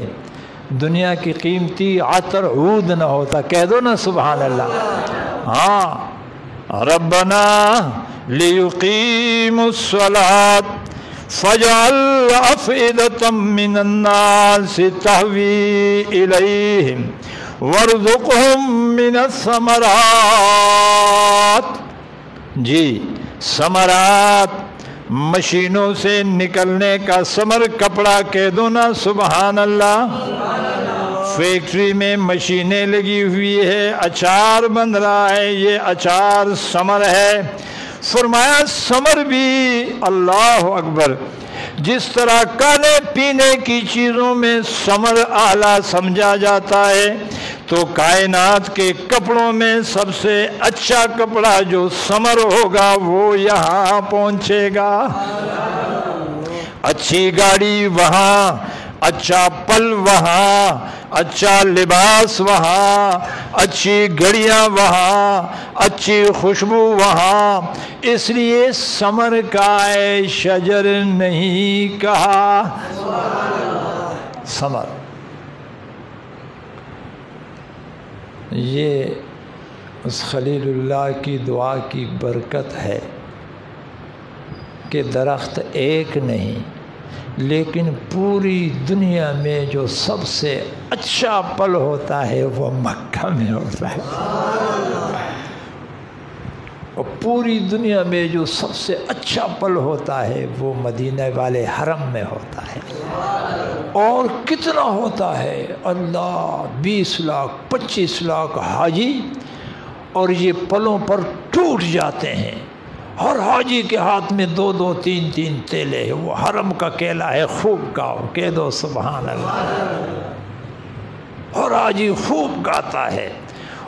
دنیا کی قیمتی عطر عود نہ ہوتا، کہہ دو نا سبحان اللہ۔ ہاں ربنا لیقیموا الصلاۃ فاجعل افئدة من الناس تهوی الیہم وارزقهم من الثمرات، جی ثمرات، مشینوں سے نکلنے کا ثمر، کپڑا کہہ دو نا سبحان اللہ، فیکٹری میں مشینیں لگی ہوئی ہے، اچار بن رہا ہے، یہ اچار ثمر ہے، فرمایا ثمر بھی اللہ اکبر، جس طرح کھانے پینے کی چیزوں میں ثمر اعلیٰ سمجھا جاتا ہے، تو کائنات کے کپڑوں میں سب سے اچھا کپڑا جو ثمر ہوگا وہ یہاں پہنچے گا۔ اچھی گاڑی وہاں، اچھا پل وہاں، اچھا لباس وہاں، اچھی گھڑیاں وہاں، اچھی خوشبو وہاں، اس لیے ثمر کا شجر نہیں کہا، ثمر۔ یہ اس خلیل اللہ کی دعا کی برکت ہے کہ درخت ایک نہیں، لیکن پوری دنیا میں جو سب سے اچھا پل ہوتا ہے وہ مکہ میں ہوتا ہے، اور پوری دنیا میں جو سب سے اچھا پل ہوتا ہے وہ مدینہ والے حرم میں ہوتا ہے۔ اور کتنا ہوتا ہے، اللہ 20 لاکھ 25 لاکھ حاجی، اور یہ پلوں پر ٹوٹ جاتے ہیں، ہر حاجی کے ہاتھ میں 2 3 تیلے، وہ حرم کا کیلا ہے، خوب گاؤ، کہہ دو سبحان اللہ، اور حاجی خوب گاتا ہے۔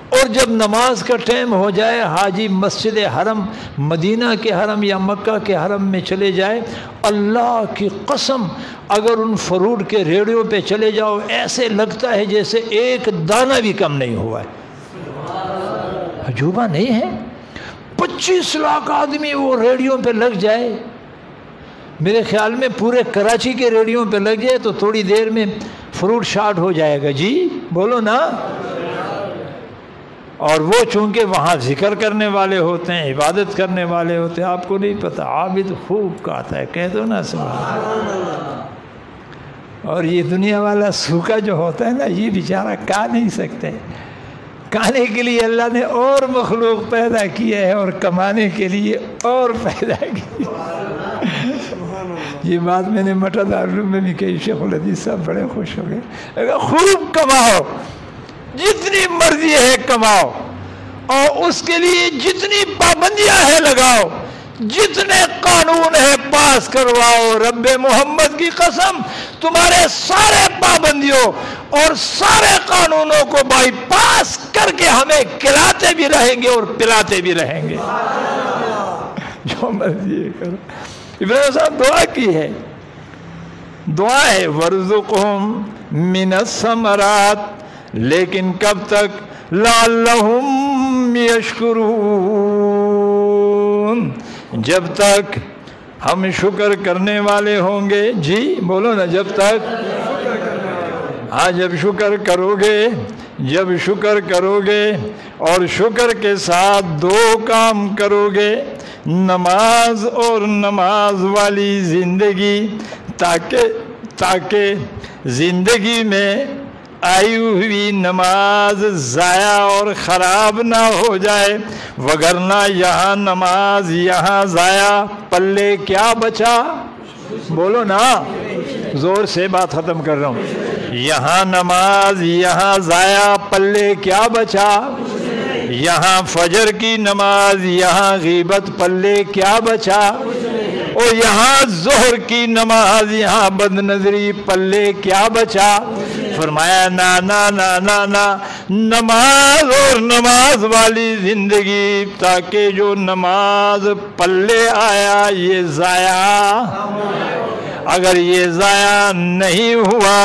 اور جب نماز کا ٹائم ہو جائے، حاجی مسجد حرم، مدینہ کے حرم یا مکہ کے حرم میں چلے جائے، اللہ کی قسم اگر ان فروٹ کے ریڑھیوں پہ چلے جاؤ، ایسے لگتا ہے جیسے ایک دانہ بھی کم نہیں ہوا ہے، عجوبہ نہیں ہے؟ 25 لاکھ آدمی وہ ریڑھیوں پہ لگ جائے، میرے خیال میں پورے کراچی کے ریڑھیوں پہ لگ جائے تو تھوڑی دیر میں فروٹ شارٹ ہو جائے گا، جی بولو نا۔ اور وہ چونکہ وہاں ذکر کرنے والے ہوتے ہیں، عبادت کرنے والے ہوتے ہیں، آپ کو نہیں پتہ، عابد خوب کہتا ہے، کہہ دو نا سبحان اللہ۔ اور یہ دنیا والا سوکھا جو ہوتا ہے نا، یہ بیچارہ کہا نہیں سکتے، کھانے کے لیے اللہ نے اور مخلوق پیدا کیا ہے اور کمانے کے لیے اور پیدا کی۔ یہ بات میں نے مٹا دارالعلوم میں بھی کہی، شیخ الحدیث صاحب بڑے خوش ہو گئے، اگر خوب کماؤ، جتنی مرضی ہے کماؤ، اور اس کے لیے جتنی پابندیاں ہیں لگاؤ، جتنے قانون ہیں پاس کرواؤ، رب محمد کی قسم تمہارے سارے پابندیوں اور سارے قانونوں کو بائی پاس کر کے ہمیں کھلاتے بھی رہیں گے اور پلاتے بھی رہیں گے، جو مرضی ہے کرو۔ ابراہیم صاحب دعا کی ہے، دعا ہے وَارْزُقْهُمْ مِنَ الثَّمَرَاتِ، لیکن کب تک؟ لَعَلَّهُمْ يَشْكُرُونَ، جب تک ہم شکر کرنے والے ہوں گے۔ جی بولو نا، جب تک، ہاں جب شکر کرو گے، جب شکر کرو گے اور شکر کے ساتھ دو کام کرو گے، نماز اور نماز والی زندگی، تاکہ زندگی میں آئی ہوئی نماز ضائع اور خراب نہ ہو جائے، وگرنہ یہاں نماز یہاں ضائع، پلے کیا بچا؟ بولو نا، زور سے بات ختم کر رہا ہوں۔ یہاں نماز یہاں ضائع، پلے کیا بچا؟ یہاں فجر کی نماز یہاں غیبت، پلے کیا بچا؟ اور یہاں ظہر کی نماز یہاں بد نظری، پلے کیا بچا؟ فرمایا نا نا نا نا نا، نماز اور نماز والی زندگی، تاکہ جو نماز پلے آیا یہ ضائع، اگر یہ ضائع نہیں ہوا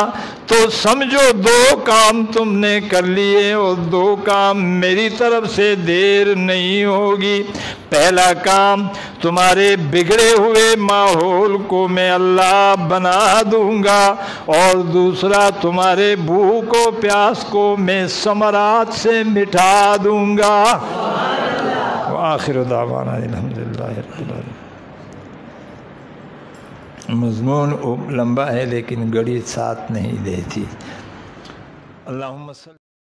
تو سمجھو دو کام تم نے کر لیے، اور دو کام میری طرف سے دیر نہیں ہوگی۔ پہلا کام، تمہارے بگڑے ہوئے ماحول کو میں اللہ بنا دوں گا، اور دوسرا تمہارے بھوک و پیاس کو میں ثمرات سے مٹا دوں گا۔ وآخر دعوانا الحمدللہ رب العالمین۔ مضمون لمبا ہے لیکن گھڑی ساتھ نہیں دیتی۔ اللہم صلی